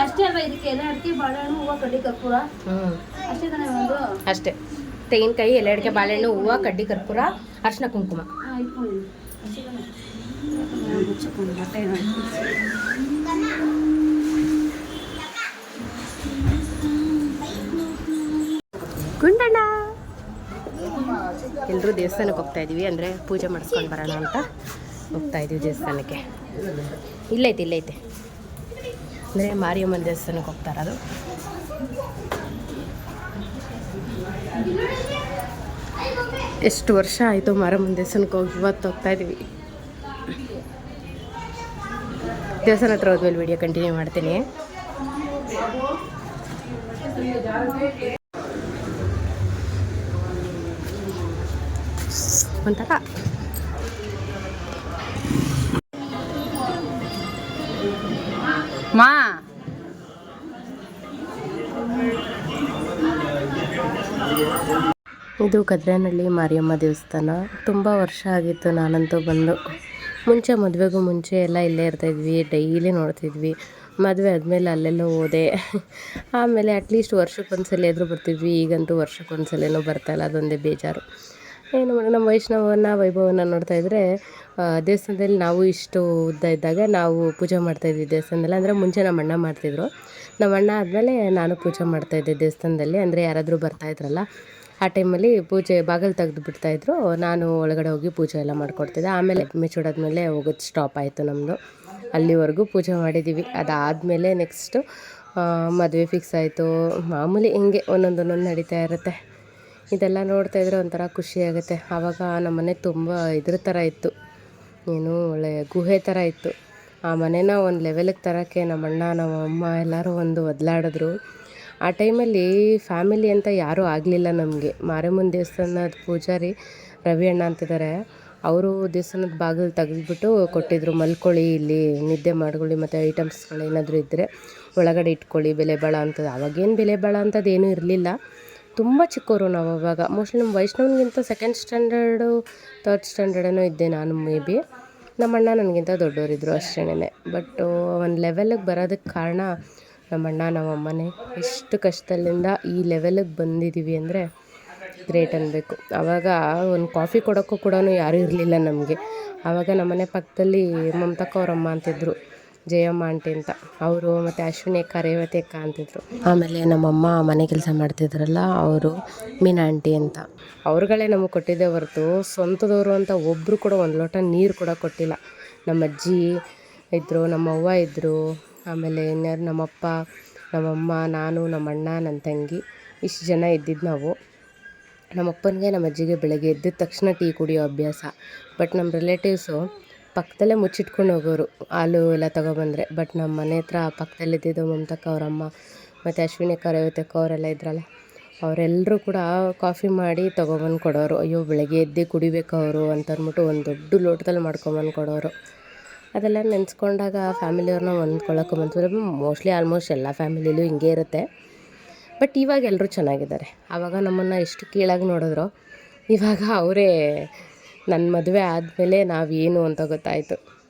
ಅಷ್ಟೇ ಅಲ್ಲ, ಇದಕ್ಕೆ ಎಲೆ ಅಡಿಕೆ ಬಾಳೆಹಣ್ಣು ಹೂವು ಕಡ್ಡಿ ಕರ್ಪೂರ ಅಷ್ಟೇ ತಾನೇ ಒಂದು. ಅಷ್ಟೇ, ತೆಂಗಿನಕಾಯಿ, ಎಲೆ ಅಡಿಕೆ, ಬಾಳೆಹಣ್ಣು, ಹೂವು, ಕಡ್ಡಿ ಕರ್ಪೂರ, ಅರಿಶಿನ, ಕುಂಕುಮ. ಗುಂಡಣ್ಣ ಎಲ್ಲರೂ ದೇವಸ್ಥಾನಕ್ಕೆ ಹೋಗ್ತಾ ಇದೀವಿ, ಅಂದರೆ ಪೂಜೆ ಮಾಡಿಸ್ಕೊಂಡು ಬರೋಣ ಅಂತ ಹೋಗ್ತಾ ಇದೀವಿ ದೇವಸ್ಥಾನಕ್ಕೆ. ಇಲ್ಲೈತೆ ಅಂದರೆ ಮಾರಿಯಮ್ಮನ ದೇವಸ್ಥಾನಕ್ಕೆ ಹೋಗ್ತಾ ಇರೋದು. ಎಷ್ಟು ವರ್ಷ ಆಯಿತು ಮಾರಮ್ಮನ ದೇವಸ್ಥಾನಕ್ಕೆ ಹೋಗಿ, ಇವತ್ತು ಹೋಗ್ತಾ ಇದ್ದೀವಿ. ದೇವಸ್ಥಾನ ಹತ್ರ ಹೋದ್ಮೇಲೆ ವಿಡಿಯೋ ಕಂಟಿನ್ಯೂ ಮಾಡ್ತೀನಿ. ಒಂಥರ ಮಾ ಇದು ಕದ್ರೇನಹಳ್ಳಿ ಮಾರಿಯಮ್ಮ ದೇವಸ್ಥಾನ. ತುಂಬ ವರ್ಷ ಆಗಿತ್ತು ನಾನಂತೂ ಬಂದು. ಮುಂಚೆ ಮದುವೆಗೂ ಮುಂಚೆ ಎಲ್ಲ ಇಲ್ಲೇ ಇರ್ತಾಯಿದ್ವಿ, ಡೈಲಿ ನೋಡ್ತಿದ್ವಿ. ಮದುವೆ ಆದಮೇಲೆ ಅಲ್ಲೆಲ್ಲೋ ಹೋದೆ. ಆಮೇಲೆ ಅಟ್ಲೀಸ್ಟ್ ವರ್ಷಕ್ಕೊಂದ್ಸಲ ಎದುರು ಬರ್ತಿದ್ವಿ. ಈಗಂತೂ ವರ್ಷಕ್ಕೊಂದ್ಸಲೇನೋ ಬರ್ತಾಯಿಲ್ಲ, ಅದೊಂದೇ ಬೇಜಾರು. ಏನು ಮಾಡೋದು, ನಮ್ಮ ವೈಭವನ ನೋಡ್ತಾಯಿದ್ರೆ ದೇವಸ್ಥಾನದಲ್ಲಿ ನಾವು ಇಷ್ಟು ಉದ್ದ ಇದ್ದಾಗ ನಾವು ಪೂಜೆ ಮಾಡ್ತಾಯಿದ್ವಿ ದೇವಸ್ಥಾನದಲ್ಲಿ. ಅಂದರೆ ಮುಂಚೆ ನಮ್ಮ ಅಣ್ಣ ಮಾಡ್ತಿದ್ರು, ನಮ್ಮ ಅಣ್ಣ ಆದಮೇಲೆ ನಾನು ಪೂಜೆ ಮಾಡ್ತಾಯಿದ್ದೆ ದೇವಸ್ಥಾನದಲ್ಲಿ. ಅಂದರೆ ಯಾರಾದರೂ ಬರ್ತಾಯಿದ್ರಲ್ಲ ಆ ಟೈಮಲ್ಲಿ ಪೂಜೆ ಬಾಗಿಲು ತೆಗೆದು ಬಿಡ್ತಾಯಿದ್ರು, ನಾನು ಒಳಗಡೆ ಹೋಗಿ ಪೂಜೆ ಎಲ್ಲ ಮಾಡ್ಕೊಡ್ತಿದ್ದೆ. ಆಮೇಲೆ ಮೆಚೂರ್ಡಾದ್ಮೇಲೆ ಹೋಗೋದು ಸ್ಟಾಪ್ ಆಯಿತು ನಮ್ಮದು. ಅಲ್ಲಿವರೆಗೂ ಪೂಜೆ ಮಾಡಿದ್ದೀವಿ. ಅದಾದಮೇಲೆ ನೆಕ್ಸ್ಟು ಮದುವೆ ಫಿಕ್ಸ್ ಆಯಿತು. ಮಾಮೂಲಿ ಹಿಂಗೆ ಒಂದೊಂದು ನಡೀತಾ ಇರುತ್ತೆ. ಇದೆಲ್ಲ ನೋಡ್ತಾಯಿದ್ರೆ ಒಂಥರ ಖುಷಿಯಾಗುತ್ತೆ. ಆವಾಗ ನಮ್ಮನೆ ತುಂಬ ಇದ್ರ ಥರ ಇತ್ತು, ಏನು ಒಳ್ಳೆ ಗುಹೆ ಥರ ಇತ್ತು. ಆ ಮನೇನ ಒಂದು ಲೆವೆಲಿಗೆ ತರೋಕ್ಕೆ ನಮ್ಮಣ್ಣ ನಮ್ಮಮ್ಮ ಎಲ್ಲರೂ ಒಂದು ಒದ್ಲಾಡಿದ್ರು. ಆ ಟೈಮಲ್ಲಿ ಫ್ಯಾಮಿಲಿ ಅಂತ ಯಾರೂ ಆಗಲಿಲ್ಲ ನಮಗೆ. ಮಾರಮ್ಮನ ದೇವಸ್ಥಾನದ ಪೂಜಾರಿ ರವಿ ಅಣ್ಣ ಅಂತಿದ್ದಾರೆ, ಅವರು ದೇವಸ್ಥಾನದ ಬಾಗಿಲು ತೆಗೆದ್ಬಿಟ್ಟು ಕೊಟ್ಟಿದ್ರು, ಮಲ್ಕೊಳ್ಳಿ ಇಲ್ಲಿ, ನಿದ್ದೆ ಮಾಡ್ಕೊಳ್ಳಿ, ಮತ್ತು ಐಟಮ್ಸ್ಗಳೇನಾದರೂ ಇದ್ದರೆ ಒಳಗಡೆ ಇಟ್ಕೊಳ್ಳಿ, ಬೆಲೆ ಬಾಳ ಅಂತದ್ದು. ಅವಾಗೇನು ಬೆಲೆ ಬಾಳ ಅಂಥದ್ದು ಏನೂ ಇರಲಿಲ್ಲ. ತುಂಬ ಚಿಕ್ಕವರು ನಾವು ಅವಾಗ. ಮೋಸ್ಟ್ಲಿ ನಮ್ಮ ವೈಷ್ಣವನಿಗಿಂತ 2nd ಸ್ಟ್ಯಾಂಡರ್ಡು 3rd ಸ್ಟ್ಯಾಂಡರ್ಡೇನೋ ಇದ್ದೆ ನಾನು ಮೇ ಬಿ. ನಮ್ಮಣ್ಣ ನನಗಿಂತ ದೊಡ್ಡವರಿದ್ದರು ಅಷ್ಟೇನೆ. ಬಟ್ ಒಂದು ಲೆವೆಲಿಗೆ ಬರೋದಕ್ಕೆ ಕಾರಣ ನಮ್ಮಣ್ಣ ನಮ್ಮಮ್ಮನೇ. ಎಷ್ಟು ಕಷ್ಟದಲ್ಲಿಂದ ಈ ಲೆವೆಲಿಗೆ ಬಂದಿದ್ದೀವಿ ಅಂದರೆ ಗ್ರೇಟ್ ಅನ್ನಬೇಕು. ಆವಾಗ ಒಂದು ಕಾಫಿ ಕೊಡೋಕ್ಕೂ ಕೂಡ ಯಾರೂ ಇರಲಿಲ್ಲ ನಮಗೆ. ಆವಾಗ ನಮ್ಮನೆ ಪಕ್ಕದಲ್ಲಿ ಮಮತಕ್ಕ ಅವರಮ್ಮ ಅಂತಿದ್ರು, ಜಯಮ್ಮ ಆಂಟಿ ಅಂತ, ಅವರು ಮತ್ತು ಅಶ್ವಿನಿ ಅಕ್ಕ, ರೇವತಿ ಅಕ್ಕ ಅಂತಿದ್ರು. ಆಮೇಲೆ ನಮ್ಮಮ್ಮ ಮನೆ ಕೆಲಸ ಮಾಡ್ತಿದ್ರಲ್ಲ ಅವರು ಮೀನಾ ಆಂಟಿ ಅಂತ. ಅವ್ರುಗಳೇ ನಮಗೆ ಕೊಟ್ಟಿದ್ದೇ ಹೊರತು ಸ್ವಂತದವರು ಅಂತ ಒಬ್ಬರು ಕೂಡ ಒಂದು ಲೋಟ ನೀರು ಕೂಡ ಕೊಟ್ಟಿಲ್ಲ. ನಮ್ಮ ಅಜ್ಜಿ ಇದ್ದರು, ನಮ್ಮವ್ವ ಇದ್ದರು, ಆಮೇಲೆ ಇನ್ಯಾರು ನಮ್ಮಪ್ಪ, ನಮ್ಮಮ್ಮ, ನಾನು, ನಮ್ಮಣ್ಣ, ನನ್ನ ತಂಗಿ, ಇಷ್ಟು ಜನ ಇದ್ದಿದ್ದು ನಾವು. ನಮ್ಮಪ್ಪನಿಗೆ ನಮ್ಮ ಅಜ್ಜಿಗೆ ಬೆಳಗ್ಗೆ ಎದ್ದಿದ ತಕ್ಷಣ ಟೀ ಕುಡಿಯೋ ಅಭ್ಯಾಸ. ಬಟ್ ನಮ್ಮ ರಿಲೇಟಿವ್ಸು ಪಕ್ಕದಲ್ಲೇ ಮುಚ್ಚಿಟ್ಕೊಂಡು ಹೋಗೋರು ಹಾಲು ಎಲ್ಲ ತೊಗೊಬಂದರೆ. ಬಟ್ ನಮ್ಮ ಮನೆ ಹತ್ರ ಪಕ್ಕದಲ್ಲಿದ್ದಿದ್ದು ಮಮತಕ್ಕ ಅವರಮ್ಮ ಮತ್ತು ಅಶ್ವಿನಿ ಅಕ್ಕ, ರೇವತಿ ಅಕ್ಕ ಅವರೆಲ್ಲ ಇದ್ರಲ್ಲ, ಅವರೆಲ್ಲರೂ ಕೂಡ ಕಾಫಿ ಮಾಡಿ ತೊಗೊಬಂದು ಕೊಡೋರು. ಅಯ್ಯೋ ಬೆಳಗ್ಗೆ ಎದ್ದು ಕುಡಿಬೇಕು ಅವರು ಅಂತ ಅಂದ್ಬಿಟ್ಟು ಒಂದು ದೊಡ್ಡ ಲೋಟದಲ್ಲಿ ಮಾಡ್ಕೊಂಬಂದು ಕೊಡೋರು. ಅದೆಲ್ಲ ನೆನೆಸ್ಕೊಂಡಾಗ ಫ್ಯಾಮಿಲಿಯವ್ರನ್ನ ಹೊಂದ್ಕೊಳ್ಳೋಕೆ ಬಂತು. ಮೋಸ್ಟ್ಲಿ ಆಲ್ಮೋಸ್ಟ್ ಎಲ್ಲ ಫ್ಯಾಮಿಲಿಲೂ ಹಿಂಗೆ ಇರುತ್ತೆ. ಬಟ್ ಇವಾಗ ಎಲ್ಲರೂ ಚೆನ್ನಾಗಿದ್ದಾರೆ. ಆವಾಗ ನಮ್ಮನ್ನು ಎಷ್ಟು ಕೀಳಾಗಿ ನೋಡಿದ್ರು, ಇವಾಗ ಅವರೇ ನನ್ನ ಮದುವೆ ಆದಮೇಲೆ ನಾವೇನು ಅಂತ ಗೊತ್ತಾಯಿತು.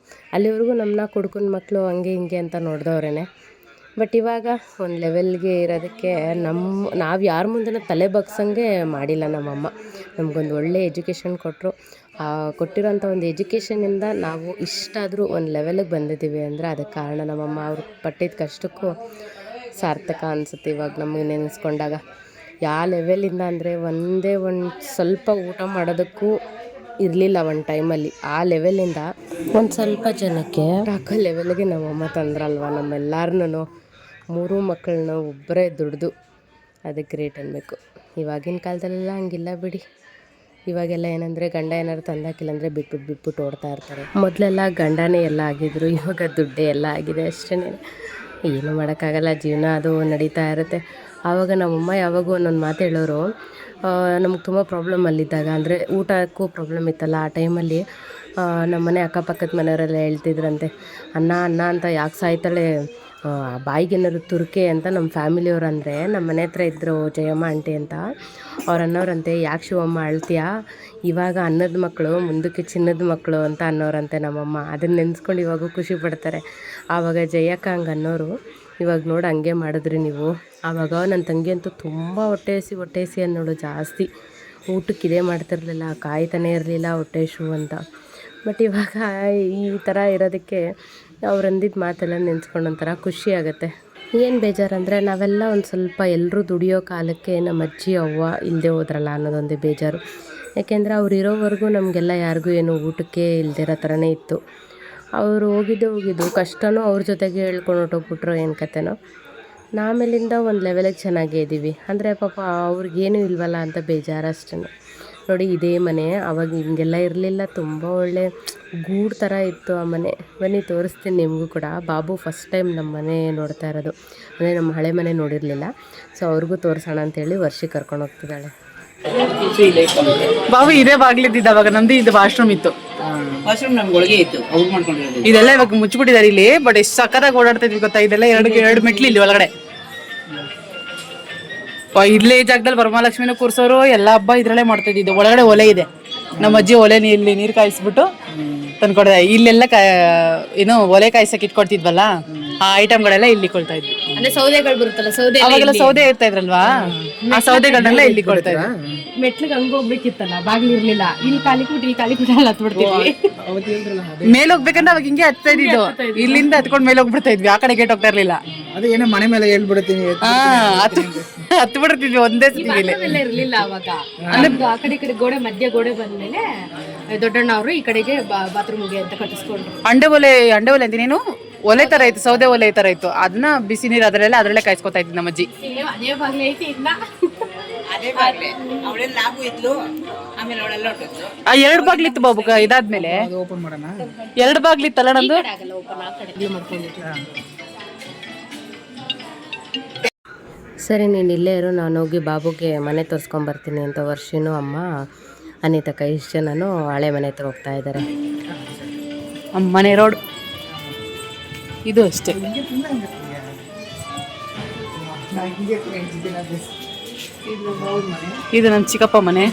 ಅಲ್ಲಿವರೆಗೂ ನಮ್ಮನ್ನ ಕುಡ್ಕೊಂಡು ಮಕ್ಕಳು ಹಂಗೆ ಹಿಂಗೆ ಅಂತ ನೋಡಿದವ್ರೇ. ಬಟ್ ಇವಾಗ ಒಂದು ಲೆವೆಲ್ಗೆ ಇರೋದಕ್ಕೆ ನಾವು ಯಾರ ಮುಂದೆನೂ ತಲೆ ಬಗ್ಸಂಗೆ ಮಾಡಿಲ್ಲ ನಮ್ಮಮ್ಮ. ನಮಗೊಂದು ಒಳ್ಳೆ ಎಜುಕೇಷನ್ ಕೊಟ್ಟರು. ಕೊಟ್ಟಿರೋಂಥ ಒಂದು ಎಜುಕೇಷನಿಂದ ನಾವು ಇಷ್ಟಾದರೂ ಒಂದು ಲೆವೆಲಿಗೆ ಬಂದಿದ್ದೀವಿ ಅಂದರೆ ಅದಕ್ಕೆ ಕಾರಣ ನಮ್ಮಮ್ಮ ಅವ್ರು ಪಟ್ಟಿದ ಕಷ್ಟಕ್ಕೂ ಸಾರ್ಥಕ ಅನಿಸುತ್ತೆ ಇವಾಗ ನಮಗೆ ನೆನೆಸ್ಕೊಂಡಾಗ. ಯಾವ ಲೆವೆಲಿಂದ ಅಂದರೆ ಒಂದು ಸ್ವಲ್ಪ ಊಟ ಮಾಡೋದಕ್ಕೂ ಇರಲಿಲ್ಲ ಒಂದು ಟೈಮಲ್ಲಿ. ಆ ಲೆವೆಲಿಂದ ಒಂದು ಸ್ವಲ್ಪ ಜನಕ್ಕೆ ಹಾಕೋ ಲೆವೆಲ್ಗೆ ನಮ್ಮಮ್ಮ ತಂದ್ರಲ್ವ ನಮ್ಮೆಲ್ಲರನ್ನೂ 3 ಮಕ್ಕಳನ್ನ ಒಬ್ಬರೇ ದುಡ್ದು. ಅದಕ್ಕೆ ಗ್ರೇಟ್ ಅನ್ಬೇಕು. ಇವಾಗಿನ ಕಾಲದಲ್ಲೆಲ್ಲ ಹಂಗಿಲ್ಲ ಬಿಡಿ. ಇವಾಗೆಲ್ಲ ಏನಂದರೆ ಗಂಡ ಏನಾದ್ರು ತಂದಾಕಿಲ್ಲ ಅಂದರೆ ಬಿಟ್ಬಿಟ್ಟು ಓಡ್ತಾ ಇರ್ತಾರೆ. ಮೊದಲೆಲ್ಲ ಗಂಡನೇ ಎಲ್ಲ ಆಗಿದ್ರು, ಇವಾಗ ದುಡ್ಡೇ ಎಲ್ಲ ಆಗಿದೆ ಅಷ್ಟೇ. ಏನು ಮಾಡೋಕ್ಕಾಗಲ್ಲ, ಜೀವನ ಅದು ನಡೀತಾ ಇರುತ್ತೆ. ಆವಾಗ ನಮ್ಮಮ್ಮ ಯಾವಾಗೂ ಒಂದೊಂದು ಮಾತು ಹೇಳೋರು, ನಮ್ಗೆ ತುಂಬ ಪ್ರಾಬ್ಲಮಲ್ಲಿದ್ದಾಗ ಅಂದರೆ ಊಟಕ್ಕೂ ಪ್ರಾಬ್ಲಮ್ ಇತ್ತಲ್ಲ ಆ ಟೈಮಲ್ಲಿ, ನಮ್ಮ ಮನೆ ಅಕ್ಕಪಕ್ಕದ ಮನೆಯವರೆಲ್ಲ ಹೇಳ್ತಿದ್ರಂತೆ, ಅನ್ನ ಅಂತ ಯಾಕೆ ಸಾಯ್ತಾಳೆ, ಬಾಯಿಗೇನಾದ್ರು ತುರ್ಕೆ ಅಂತ ನಮ್ಮ ಫ್ಯಾಮಿಲಿಯವ್ರು. ಅಂದರೆ ನಮ್ಮ ಮನೆ ಹತ್ರ ಇದ್ದರು ಜಯಮ್ಮ ಆಂಟಿ ಅಂತ, ಅವ್ರು ಅನ್ನೋರಂತೆ, ಯಾಕೆ ಶಿವಮ್ಮ ಅಳ್ತೀಯಾ, ಇವಾಗ ಅನ್ನದ ಮಕ್ಕಳು ಮುಂದಕ್ಕೆ ಚಿನ್ನದ ಮಕ್ಕಳು ಅಂತ ಅನ್ನೋರಂತೆ ನಮ್ಮಮ್ಮ. ಅದನ್ನ ನೆನೆಸ್ಕೊಂಡು ಇವಾಗೂ ಖುಷಿ ಪಡ್ತಾರೆ. ಆವಾಗ ಜಯಕ್ಕ ಹಂಗೆ ಅನ್ನೋರು, ಇವಾಗ ನೋಡಿ ಹಂಗೆ ಮಾಡಿದ್ರಿ ನೀವು. ಆವಾಗ ನನ್ನ ತಂಗಿ ಅಂತೂ ತುಂಬ ಹೊಟ್ಟೆ ಹಸಿ ಅನ್ನೋಳು ಜಾಸ್ತಿ. ಊಟಕ್ಕೆ ಇದೇ ಮಾಡ್ತಿರ್ಲಿಲ್ಲ, ಕಾಯ್ತಾನೆ ಇರಲಿಲ್ಲ ಹೊಟ್ಟೆ ಹಸಿವು ಅಂತ. ಬಟ್ ಇವಾಗ ಈ ಥರ ಇರೋದಕ್ಕೆ ಅವ್ರು ಅಂದಿದ್ದ ಮಾತೆಲ್ಲ ನೆನೆಸ್ಕೊಂಡು ಒಂಥರ ಖುಷಿ ಆಗುತ್ತೆ. ಏನು ಬೇಜಾರಂದರೆ ನಾವೆಲ್ಲ ಒಂದು ಸ್ವಲ್ಪ ಎಲ್ಲರೂ ದುಡಿಯೋ ಕಾಲಕ್ಕೆ ನಮ್ಮ ಅಜ್ಜಿ ಅವ್ವ ಇಲ್ಲದೆ ಹೋದ್ರಲ್ಲ ಅನ್ನೋದೊಂದೇ ಬೇಜಾರು. ಯಾಕೆಂದರೆ ಅವ್ರು ಇರೋವರೆಗೂ ನಮಗೆಲ್ಲ ಯಾರಿಗೂ ಏನು ಊಟಕ್ಕೆ ಇಲ್ದಿರೋ ಥರನೇ ಇತ್ತು. ಅವರು ಹೋಗಿದ್ದು ಕಷ್ಟನೂ ಅವ್ರ ಜೊತೆಗೆ ಹೇಳ್ಕೊಂಡು ಹೊಟ್ಟೋಗ್ಬಿಟ್ರೋ ಏನು ಕತೆನೋ. ಆಮೇಲಿಂದ ಒಂದು ಲೆವೆಲಿಗೆ ಚೆನ್ನಾಗೇ ಇದ್ದೀವಿ. ಅಂದರೆ ಪಾಪ ಅವ್ರಿಗೇನೂ ಇಲ್ವಲ್ಲ ಅಂತ ಬೇಜಾರು ಅಷ್ಟೇ. ನೋಡಿ ಇದೇ ಮನೆ ಆವಾಗ ಹಿಂಗೆಲ್ಲ ಇರಲಿಲ್ಲ, ತುಂಬ ಒಳ್ಳೆ ಗೂಡು ಥರ ಇತ್ತು ಆ ಮನೆ. ಬನ್ನಿ ತೋರಿಸ್ತೀನಿ ನಿಮಗೂ ಕೂಡ. ಬಾಬು ಫಸ್ಟ್ ಟೈಮ್ ನಮ್ಮ ಮನೆ ನೋಡ್ತಾ ಇರೋದು, ಅಂದರೆ ನಮ್ಮ ಹಳೆ ಮನೆ ನೋಡಿರಲಿಲ್ಲ. ಸೊ ಅವ್ರಿಗೂ ತೋರಿಸೋಣ ಅಂತೇಳಿ ವರ್ಷಕ್ಕೆ ಕರ್ಕೊಂಡು ಹೋಗ್ತಿದ್ದಾಳೆ. ಬಾಬು ಇದೇ ಬಾಗ್ಲಿದ್ದಿದ್ದು ಅವಾಗ, ನಮ್ದು ಇದು ವಾಶ್ರೂಮ್ ಇತ್ತು. ವಾಶ್ರೂಮ್ ನಮ್ಗೆ ಒಳಗೆ ಇತ್ತು, ಅವ್ರು ಮಾಡ್ಕೊಂಡಿರೋದು. ಇದೆಲ್ಲ ಇವಾಗ ಮುಚ್ಚಿಬಿಟ್ಟಿದ್ದಾರೆ ಇಲ್ಲಿ. ಬಟ್ ಎಷ್ಟು ಸಕ್ಕತ್ತಾಗಿ ಓಡಾಡ್ತಾ ಇದ್ವಿ ಗೊತ್ತಾ. ಇದೆಲ್ಲ ಎರಡು ಮೆಟ್ಲು ಇಲ್ಲಿ ಒಳಗಡೆ. ಇಲ್ಲೇ ಈ ಜಾಗದಲ್ಲಿ ವರಮಹಾಲಕ್ಷ್ಮಿನೂ ಕೂರ್ಸೋರು, ಎಲ್ಲ ಹಬ್ಬ ಇದ್ರಲ್ಲೇ ಮಾಡ್ತಾ ಇದ್ದಿದ್ದು. ಒಳಗಡೆ ಒಲೆ ಇದೆ, ನಮ್ಮ ಅಜ್ಜಿ ಒಲೆ ಇಲ್ಲಿ ನೀರು ಕಾಯಿಸ್ಬಿಟ್ಟು ತಂದ್ಕೊಡ್ದೆ. ಇಲ್ಲೆಲ್ಲ ಏನು ಒಲೆ ಕಾಯಿಸಕ್ಕೆ ಇಟ್ಕೊಡ್ತಿದ್ವಲ್ಲ, ಆ ಐಟಮ್ಗಳೆಲ್ಲ ಇಲ್ಲಿ ಕೊಳ್ತಾ ಇದ್ವಿ. ಅಂದ್ರೆ ಸೌದೆಗಳು ಬರುತ್ತಲ್ಲ, ಅವಾಗೆಲ್ಲ ಸೌದೆ ಇರ್ತಾ ಇದ್ರಲ್ವಾ, ಆ ಸೌದೆಗಳನ್ನೆಲ್ಲ ಇಲ್ಲಿ ಕೊಳ್ತಾ ಇದ್ವಿ. ಮೆಟ್ಲಿಗೆ ಹಂಗೆ ಹೋಗ್ಬೇಕಿತ್ತಲ್ಲ, ಬಾಗಿಲಿರ್ಲಿಲ್ಲ. ಇಲ್ಲಿ ಕಾಲಿಕ್ಬಿಟ್ಟು ಅಲ್ಲಿ ಹತ್ಬಿಡ್ತೀವಿ. ಮೇಲೆ ಹೋಗ್ಬೇಕಂದ್ರೆ ಅವಾಗ ಹಿಂಗೆ ಹತ್ತಾ ಇದ್ದಿದ್ದು, ಇಲ್ಲಿಂದ ಹತ್ಕೊಂಡು ಮೇಲೆ ಹೋಗ್ಬಿಡ್ತಾ ಇದ್ವಿ. ಆ ಕಡೆ ಗೇಟ್ ಹೋಗ್ತಾ ಇರ್ಲಿಲ್ಲ. ಅದೇ ಏನೋ ಮನೆ ಮೇಲೆ ಹೇಳ್ಬಿಡ್ತೀನಿ, ಹತ್ತು ಬಿಡ್ತಿದ್ವಿ ಒಂದೇ ಸತಿ. ಇರ್ಲಿಲ್ಲ ಅವಾಗ. ಆ ಕಡೆ ಗೋಡೆ ಮಧ್ಯ ಗೋಡೆ ಬಂದ್ಮೇಲೆ ದೊಡ್ಡಣ್ಣ ಅವರು ಈ ಕಡೆಗೆ ಬಾತ್ರೂಮ್ಗೆ ಅಂತ ಕಟ್ಟಿಸ್ಕೊಂಡ್ರು. ಅಂಡೆ ಒಲೆ ಅಂತೀನೇನು ಒಲೆ ತರ ಇತ್ತು, ಸೌದೆ ಒಲೆ ತರ ಇತ್ತು. ಅದನ್ನ ಬಿಸಿ ನೀರು ಅದ್ರಲ್ಲೇ ಕಾಯಿಸ್ಕೊತಾ ಇದ್ವಿ ನಮ್ಮ ಅಜ್ಜಿ. ಅದೇ ಬಾಗ್ಲಿ ಐತಿ ಇನ್ನ ಅದೇ ಬಾಗ್ಲೆ ಅವಳೆಲ್ಲ ಲಾಭ ಇದ್ಲು. ಆಮೇಲೆ ಅವಳೆಲ್ಲ ಹೊಟ್ಟೋದ್ಲು. ಆ 2 ಬಾಗ್ಲಿತ್ತು ಬಾಬು. ಇದಾದ್ಮೇಲೆ ಓಪನ್ ಮಾಡೋಣ. 2 ಬಾಗ್ಲಿತ್ತಲ್ಲ ನಂದು. ಆಗಲ್ಲ ಓಪನ್, ಆ ಕಡೆ ಮಾಡ್ಕೊಂಡಿದ್ವಿ. ಸರಿ ನೀನು ಇಲ್ಲೇ ಇರು, ನಾನು ಹೋಗಿ ಬಾಬುಗೆ ಮನೆ ತೋರಿಸ್ಕೊಂಬರ್ತೀನಿ ಅಂತ ವರ್ಷನೂ ಅಮ್ಮ ಅನಿತಕ್ಕ ಇಷ್ಟು ಜನನು ಹಳೆ ಮನೆ ಹತ್ರ ಹೋಗ್ತಾ ಇದ್ದಾರೆ. ಮನೆ ರೋಡ್ ಇದು ಅಷ್ಟೇ. ಇದು ನಮ್ಮ ಚಿಕ್ಕಪ್ಪ ಮನೆ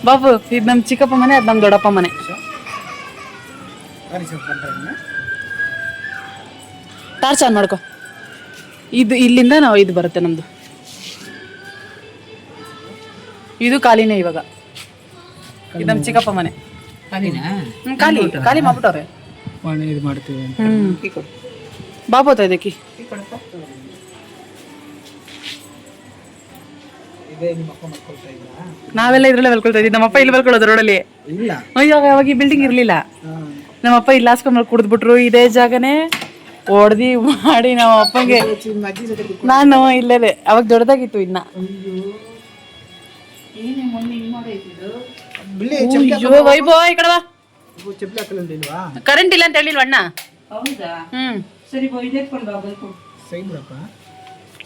ಬಾಬು. ಇದು ನಮ್ಮ ಚಿಕ್ಕಪ್ಪ ಮನೆ, ಅದು ನಮ್ಮ ದೊಡ್ಡಪ್ಪ ಮನೆ. ಟಾರ್ಚ್ ಆನ್ ಮಾಡ್ಕೊ. ಇದು ಇಲ್ಲಿಂದ ನಾವು ಇದು ಬರುತ್ತೆ ನಮ್ದು. ಇದು ಖಾಲಿನೇ ಇವಾಗ. ಇದು ನಮ್ಮ ಚಿಕ್ಕಪ್ಪ ಮನೆ. ಖಾಲಿ ಮಾಡ್ಬಿಟ್ಟವ್ರೆ. ಇದು ಮಾಡ್ತೀವಿ. ಬಾಬು ಹೋಗ್ತಾ ಇದಕ್ಕೆ. ನಾವೆಲ್ಲ ಇದ್ರಲ್ಲೇ ಮಲ್ಕೊಳ್ತಾ ಇದ್ವಿ. ನಮ್ಮಪ್ಪ ಇಲ್ಲಿ ಮಲ್ಕೊಳ್ಳೋದು ರೋಡಲ್ಲಿ. ಇಲ್ಲ ಅವಾಗ ಈ ಬಿಲ್ಡಿಂಗ್ ಇರ್ಲಿಲ್ಲ. ನಮ್ಮಪ್ಪ ಇಲ್ಲಿ ಹಾಸ್ಕೊಂಡ್ ಕುಡಿದ್ಬಿಟ್ರು. ಇದೇ ಜಾಗನೇ ಹೊಡ್ದಿ ಮಾಡಿ ನಮ್ಮ ಅಪ್ಪಂಗೆ. ನಾನು ಇಲ್ಲೇ ಅವಾಗ ದೊಡ್ಡದಾಗಿತ್ತು ಇನ್ನ. ವೈಭವ ಈ ಕಡೆ ಕರೆಂಟ್ ಇಲ್ಲ ಅಂತ ಹೇಳಿಲ್ವ ಅಣ್ಣ? ಸರಿ ಎತ್ಕೊಂಡು ಹೋಗ್ಬೇಕು.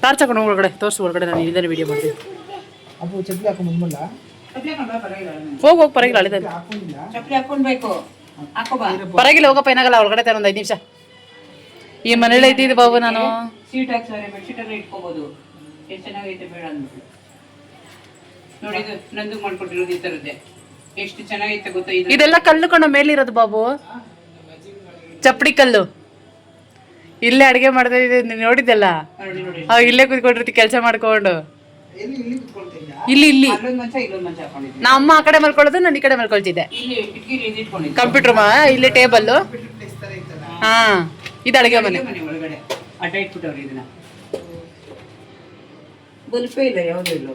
ಟಾರ್ಚ್ ಹಾಕೊಂಡು ಒಳಗಡೆ ತೋರಿಸು. ಒಳಗಡೆ ನಾನು ಇಲ್ಲಿಂದ ವಿಡಿಯೋ ಮಾಡ್ತೀನಿ. ಹೋಗಿ ಪರವಾಗಿಲ್ಲ. ಅಳಿದಾನೆ ಚಪ್ಪಲಿ ಹಾಕೊಂಡ್ಬೇಕು. ಹಾಕೋಬಾ. ಪರವಾಗಿಲ್ಲ, ಹೋಗಪ್ಪ, ಏನಾಗಲ್ಲ. ಒಳಗಡೆ ತರ ಒಂದು 5 ನಿಮಿಷ. ಈ ಮನೇಲಿ ಐತಿದ್ದು ಬಾಬು. ನಾನು ಸೀಟ್ ಹಾಕ್ತಾರೆ, ಬೆಡ್ಶೀಟ್ ಎಲ್ಲ ಇಟ್ಕೋಬಹುದು. ಎಷ್ಟು ಚೆನ್ನಾಗೈತೆ ಬೇಡ ಅಂದ್ಬಿಟ್ಟು ನೋಡಿ. ಇದು ನಂದು ಮಾಡ್ಕೊಟ್ಟಿರೋದು ಈ ತರದ್ದೇ. ಎಷ್ಟು ಚೆನ್ನಾಗೈತೆ ಗೊತ್ತಾ ಇದು. ಇದೆಲ್ಲ ಕಲ್ಲು ಕೊಂಡು ಮೇಲಿರೋದು ಬಾಬು, ಚಪ್ಪಡಿ ಕಲ್ಲು. ಇಲ್ಲೇ ಅಡಿಗೆ ಮಾಡ್ತಾ ಇದ್ದೆ ನೋಡಿದ್ದೆಲ್ಲ. ಇಲ್ಲೇ ಕೂತ್ಕೊಂಡಿರ್ತಿ ಕೆಲಸ ಮಾಡ್ಕೊಂಡು. ಎಲ್ಲಿ ಇಲ್ಲಿ ಕುತ್ಕೊಳ್ತಿದ್ಯಾ? ಇಲ್ಲಿ ಇಲ್ಲಿ ಅಲ್ಲೊಂದು ಮಂಚ ಇಲ್ಲೊಂದು ಮಂಚ ಹಾಕೊಂಡಿದ್ದೀನಿ. ನಮ್ಮ ಅಮ್ಮ ಆ ಕಡೆ ಮಲ್ಕೊಳ್ಳೋದು, ನಾನು ಈ ಕಡೆ ಮಲ್ಕೊಳ್ತಿದ್ದೆ. ಇಲ್ಲಿ ಕಿಟಕಿಲಿ ಇದು ಇಟ್ಕೊಂಡಿದ್ದೀನಿ. ಕಂಪ್ಯೂಟರ್ ಇಲ್ಲಿ ಟೇಬಲ್. ಪ್ಲೇಸ್ ತರ ಐತಲ್ಲ. ಹಾ, ಇದು ಅಡುಗೆ ಮನೆ. ಮನೆ ಒಳಗಡೆ ಅಡ್ಡ ಇಟ್ಬಿಟ್ಟವ್ರಿ ಇದನ್ನ. ಬಲ್ಪೇ ಇಲ್ಲ, ಯಾವುದೂ ಇಲ್ಲ.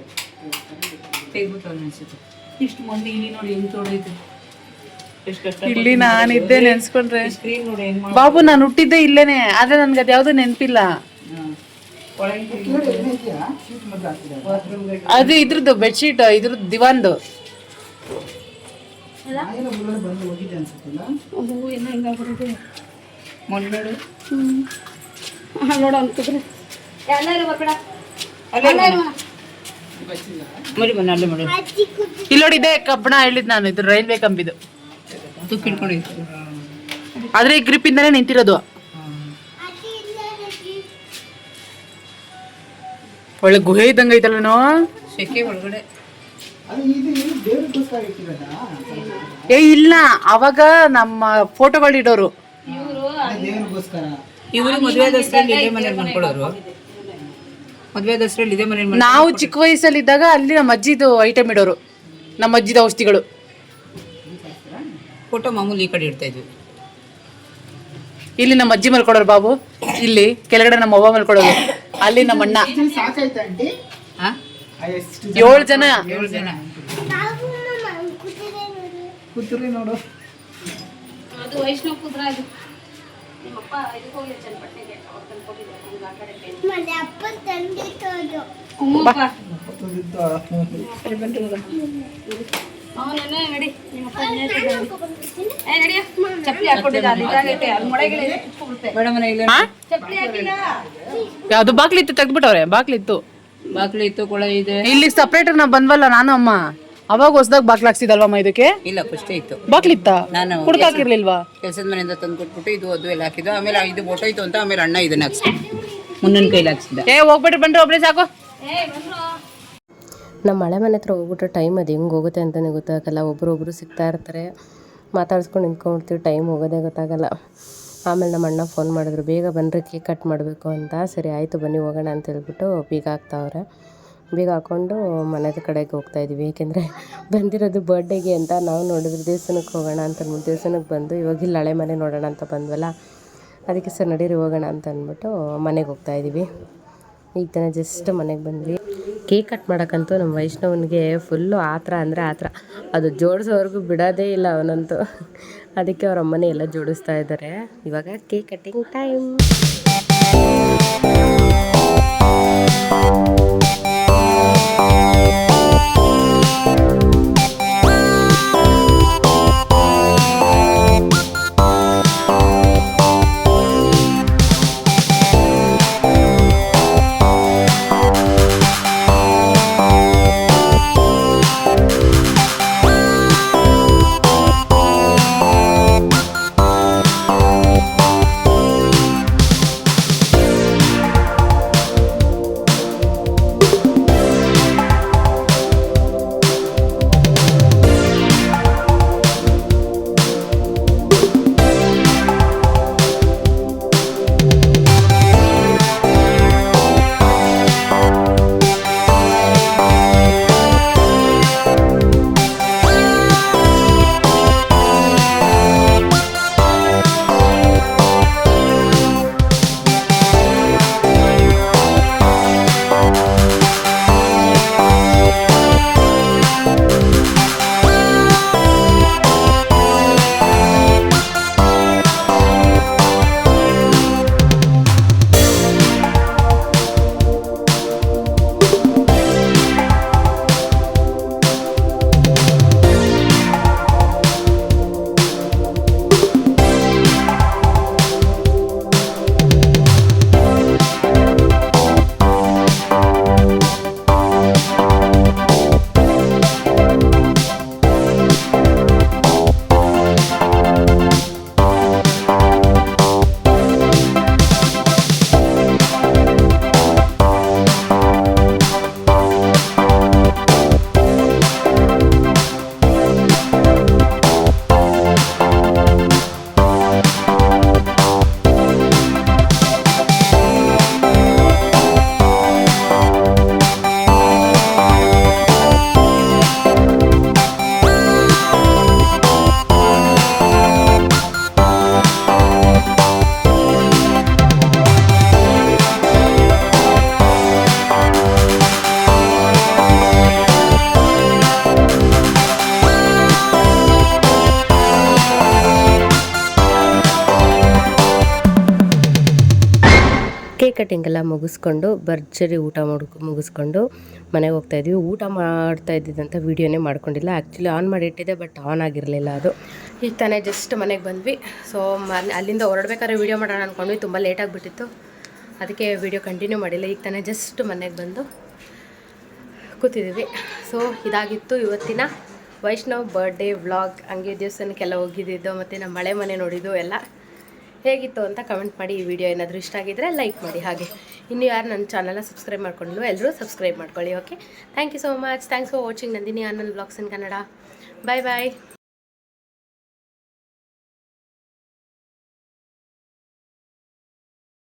ತೆಗ್ಬಿಟ್ಟವ್ರು ಅನ್ಸುತ್ತೆ. ಇಷ್ಟು ಮಂದಿ ಇಲ್ಲಿ ನೋಡಿ ಹೆಂಗ್ ತೋಡೈತೆ. ಎಷ್ಟು ಕಷ್ಟ. ಇಲ್ಲಿ ನಾನಿದ್ದೆ ನೆನ್ಸ್ಕೊಂಡ್ರೆ. ಸ್ಕ್ರೀನ್ ನೋಡಿ ಹೆಂಗ್ ಬಾಬು ನಾನು ಹುಟ್ಟಿದ್ದೆ ಇಲ್ಲೇನೆ, ಆದ್ರೆ ನನ್ಗೆ ಅದ್ಯಾವ್ದು ನೆನಪಿಲ್ಲ. ಕೆಳಗಡೆ ಇದೆಯಾ? ಶೀಟ್ ಮದ್ದು ಹಾಕಿದ್ದಾರೆ. ಅದು ಇದ್ರದ್ದು ಬೆಡ್ಶೀಟ್, ಇದ್ರದ್ದು ದಿವಾನ್ದು. ನಾಯೆಲ್ಲ ಒಳಗಡೆ ಬಂದು ಹೋಗಿದೆ ಅನ್ಸುತ್ತಲ್ಲ. ಮೊನ್ನೋಡು ನೋಡು ಅನ್ಕಿದ್ರೆ ಎಲ್ಲರೂ ಬರ್ಬೇಡ. ಮರಿ ಬನ್ನ ಅಲ್ಲೇ ಮಾಡಿ ಇಲ್ಲಿ ನೋಡಿ, ಇದೆ ಕಬ್ಬಣ ಹೇಳಿದ್ ನಾನು, ಇದು ರೈಲ್ವೆ ಕಂಬಿದು. ತುಕ್ಕು ಹಿಡ್ಕೊಂಡಿತ್ತು. ಆದ್ರೆ ಈ ಗ್ರಿಪ್ ಇಂದಾನೆ ನಿಂತಿರೋದು. ಒಳ್ಳೆ ಗುಹೆ ಇದ್ದಂಗ ಐತಲ್ಲನೋ. ಸೆಕೆ ಒಳಗಡೆ. ಅದು ಇದು ಏನು ದೇವ್ರಿಗೋಸ್ಕರ ಇಟ್ಟಿರೋದಾ? ಇಲ್ಲ, ಅವಾಗ ನಮ್ಮ ಫೋಟೋಗಳು ಇಡೋರು. ದೇವ್ರಿಗೋಸ್ಕರ. ಇವರು ಮದುವೆ ದಸರಲ್ಲಿ ಇದೇ ಮನೇಲಿ ಮಾಡ್ಕೊಳ್ಳೋರು. ಮದುವೆ ದಸರಲ್ಲಿ ಇದೇ ಮನೇಲಿ ನಾವು ಚಿಕ್ಕ ವಯಸ್ಸಲ್ಲಿ ಇದ್ದಾಗ ಅಲ್ಲಿ ನಮ್ಮ ಅಜ್ಜಿದು ಐಟಮ್ ಇಡೋರು, ನಮ್ಮ ಅಜ್ಜಿದ ಔಷಧಿಗಳು. ಫೋಟೋ ಮಾಮೂಲಿ ಈ ಕಡೆ ಇಡ್ತಾ ಇದ್ವಿ. ಇಲ್ಲಿ ನಮ್ಮ ಅಜ್ಜಿ ಮಲ್ಕೊಡೋರು ಬಾಬು, ಇಲ್ಲಿ ಕೆಳಗಡೆ ನಮ್ಮ ಅವ್ವ ಮಲ್ಕೊಡೋರು, ಅಲ್ಲಿ ನಮ್ಮ ಅಣ್ಣ. ಸಾಕಾಯ್ತಾ ಆಂಟಿ? ಹಾ, 7 ಜನ. 7 ಜನ. ಕೂತ್ರಿ ನೋಡು. ಅದು ವೈಷ್ಣವ ಕುದ್ರ. ಇದು ನಿಮ್ಮಪ್ಪ ಇದಕ್ಕೆ ಹೋಗಿ ಚನ್ನಪಟ್ಟಣಕ್ಕೆ ಅವ್ರು ತಂದ್ಕೊಟ್ಟಿದ್ದಾರೆ. ಆ ಕಡೆ ಅವನೇ ನಡಿ. ನಿಮ್ಮಪ್ಪ ನಡಿಯ ಚಪ್ಪಲಿ ಹಾಕೊಂಡಿದ್ದ. ಅದು ಇದಾಗೈತೆ, ಅಲ್ಲಿ ಮೊಳೆಗಳು ಕಿತ್ಕೊಂಡ್ಬಿಡುತ್ತೆ. ಮೇಡಮ್ ಇಲ್ಲ ಚಪ್ಪಲಿ ಹಾಕಿಲ್ಲ. ಯಾವ್ದು ಬಾಕ್ಲಿತ್ತು ತೆಗ್ದ್ಬಿಟ್ಟವ್ರೆ, ಬಾಕ್ಲಿತ್ತು. ಬಾಕ್ಲಿ ಇತ್ತು, ಕೊಳ ಇದೆ. ಇಲ್ಲಿ ಸಪ್ರೇಟ್ ನಾವ್ ಬಂದ್ವಲ್ಲ ನಾನು ಅಮ್ಮ, ಅವಾಗ ಹೊಸದಾಗ ಬಾಕ್ಲ ಹಾಕ್ಸಿದಲ್ವಮ್ಮ ಇದಕ್ಕೆ? ಇಲ್ಲ, ಫಸ್ಟೇ ಇತ್ತು. ಬಾಕ್ಲಿತ್ತ ನಾನು ಕುಡ್ಕಾಕಿರ್ಲಿಲ್ವಾ? ಕೆಲಸದ ಮನೆಯಿಂದ ತಂದು ಕೊಟ್ಬಿಟ್ಟು ಇದು ಅದು ಎಲ್ಲ ಹಾಕಿದ್ದು. ಆಮೇಲೆ ಇದು ಬೋಟೋಯ್ತು ಅಂತ ಆಮೇಲೆ ಅಣ್ಣ ಇದನ್ನ ಹಾಕ್ಸಿದ, ಮುನ್ನನ್ ಕೈಲಿ ಹಾಕ್ಸಿದ. ಹೋಗ್ಬಿಟ್ರಿ ಬನ್ರಿ, ಒಬ್ರೇ ಸಾಕು. ನಮ್ಮ ಮಳೆ ಮನೆ ಹತ್ರ ಹೋಗ್ಬಿಟ್ರೆ ಟೈಮ್ ಅದು ಹೆಂಗೆ ಹೋಗುತ್ತೆ ಅಂತಲೇ ಗೊತ್ತಾಗಲ್ಲ. ಒಬ್ಬರೊಬ್ಬರು ಸಿಗ್ತಾ ಇರ್ತಾರೆ, ಮಾತಾಡ್ಸ್ಕೊಂಡು ನಿಂತ್ಕೊಂಡ್ಬಿಡ್ತೀವಿ, ಟೈಮ್ ಹೋಗೋದೇ ಗೊತ್ತಾಗಲ್ಲ. ಆಮೇಲೆ ನಮ್ಮ ಅಣ್ಣ ಫೋನ್ ಮಾಡಿದ್ರು, ಬೇಗ ಬನ್ನಿರಿ ಕೇಕ್ ಕಟ್ ಮಾಡಬೇಕು ಅಂತ. ಸರಿ ಆಯಿತು ಬನ್ನಿ ಹೋಗೋಣ ಅಂತ ಹೇಳ್ಬಿಟ್ಟು ಬೀಗ ಹಾಕ್ತಾವ್ರೆ. ಬೀಗ ಹಾಕ್ಕೊಂಡು ಮನೆದ ಕಡೆಗೆ ಹೋಗ್ತಾಯಿದ್ವಿ, ಏಕೆಂದರೆ ಬಂದಿರೋದು ಬರ್ಡೇಗೆ ಅಂತ. ನಾವು ನೋಡಿದ್ರೆ ದೇವಸ್ಥಾನಕ್ಕೆ ಹೋಗೋಣ ಅಂತ ಅಂದ್ಬಿಟ್ಟು ದೇವಸ್ಥಾನಕ್ಕೆ ಬಂದು ಇವಾಗ ಇಲ್ಲಿ ಹಳೆ ಮನೆ ನೋಡೋಣ ಅಂತ ಬಂದ್ವಲ್ಲ, ಅದಕ್ಕೆ ಸರ್ ನಡೀರಿ ಹೋಗೋಣ ಅಂತ ಅಂದ್ಬಿಟ್ಟು ಮನೆಗೆ ಹೋಗ್ತಾಯಿದ್ವಿ. ಈಗ ತಾನೇ ಜಸ್ಟ್ ಮನೆಗೆ ಬಂದ್ವಿ. ಕೇಕ್ ಕಟ್ ಮಾಡೋಕ್ಕಂತೂ ನಮ್ಮ ವೈಷ್ಣವನಿಗೆ ಫುಲ್ಲು ಆತರ ಅಂದರೆ ಆತರ, ಅದು ಜೋಡಿಸೋವರೆಗೂ ಬಿಡೋದೇ ಇಲ್ಲ ಅವನಂತೂ. ಅದಕ್ಕೆ ಅವ್ರ ಅಮ್ಮನೇ ಎಲ್ಲ ಜೋಡಿಸ್ತಾ ಇದ್ದಾರೆ. ಇವಾಗ ಕೇಕ್ ಕಟ್ಟಿಂಗ್ ಟೈಮ್. ಕಟಿಂಗ್ ಎಲ್ಲ ಮುಗಿಸ್ಕೊಂಡು ಭರ್ಜರಿ ಊಟ ಮುಗಿಸ್ಕೊಂಡು ಮನೆಗೆ ಹೋಗ್ತಾಯಿದ್ವಿ. ಊಟ ಮಾಡ್ತಾ ಇದ್ದಿದ್ದಂಥ ವೀಡಿಯೋನೇ ಮಾಡ್ಕೊಂಡಿಲ್ಲ. ಆ್ಯಕ್ಚುಲಿ ಆನ್ ಮಾಡಿಟ್ಟಿದ್ದೆ, ಬಟ್ ಆನ್ ಆಗಿರಲಿಲ್ಲ ಅದು. ಈಗ ತಾನೇ ಜಸ್ಟ್ ಮನೆಗೆ ಬಂದ್ವಿ. ಸೊ ಅಲ್ಲಿಂದ ಹೊರಡ್ಬೇಕಾದ್ರೆ ವೀಡಿಯೋ ಮಾಡೋಣ ಅಂದ್ಕೊಂಡ್ವಿ, ತುಂಬ ಲೇಟಾಗಿಬಿಟ್ಟಿತ್ತು, ಅದಕ್ಕೆ ವೀಡಿಯೋ ಕಂಟಿನ್ಯೂ ಮಾಡಿಲ್ಲ. ಈಗ ತಾನೇ ಜಸ್ಟ್ ಮನೆಗೆ ಬಂದು ಕೂತಿದ್ದೀವಿ. ಸೊ ಇದಾಗಿತ್ತು ಇವತ್ತಿನ ವೈಷ್ಣವ್ ಬರ್ಡೇ ವ್ಲಾಗ್. ಹಂಗೆ ದೇವಸ್ಥಾನಕ್ಕೆಲ್ಲ ಹೋಗಿದ್ದಿದ್ದು ಮತ್ತು ನಮ್ಮ ಮಳೆ ಮನೆ ನೋಡಿದ್ದು ಎಲ್ಲ ಹೇಗಿತ್ತು ಅಂತ ಕಮೆಂಟ್ ಮಾಡಿ. ಈ ವಿಡಿಯೋ ಏನಾದರೂ ಇಷ್ಟ ಆಗಿದ್ದರೆ ಲೈಕ್ ಮಾಡಿ. ಹಾಗೆ ಇನ್ನೂ ಯಾರು ನನ್ನ ಚಾನಲ್ನ ಸಬ್ಸ್ಕ್ರೈಬ್ ಮಾಡ್ಕೊಂಡಿಲ್ವೋ ಎಲ್ಲರೂ ಸಬ್ಸ್ಕ್ರೈಬ್ ಮಾಡ್ಕೊಳ್ಳಿ. Okay, thank you so much. Thanks for watching Nandini Anand vlogs in Kannada. Bye bye.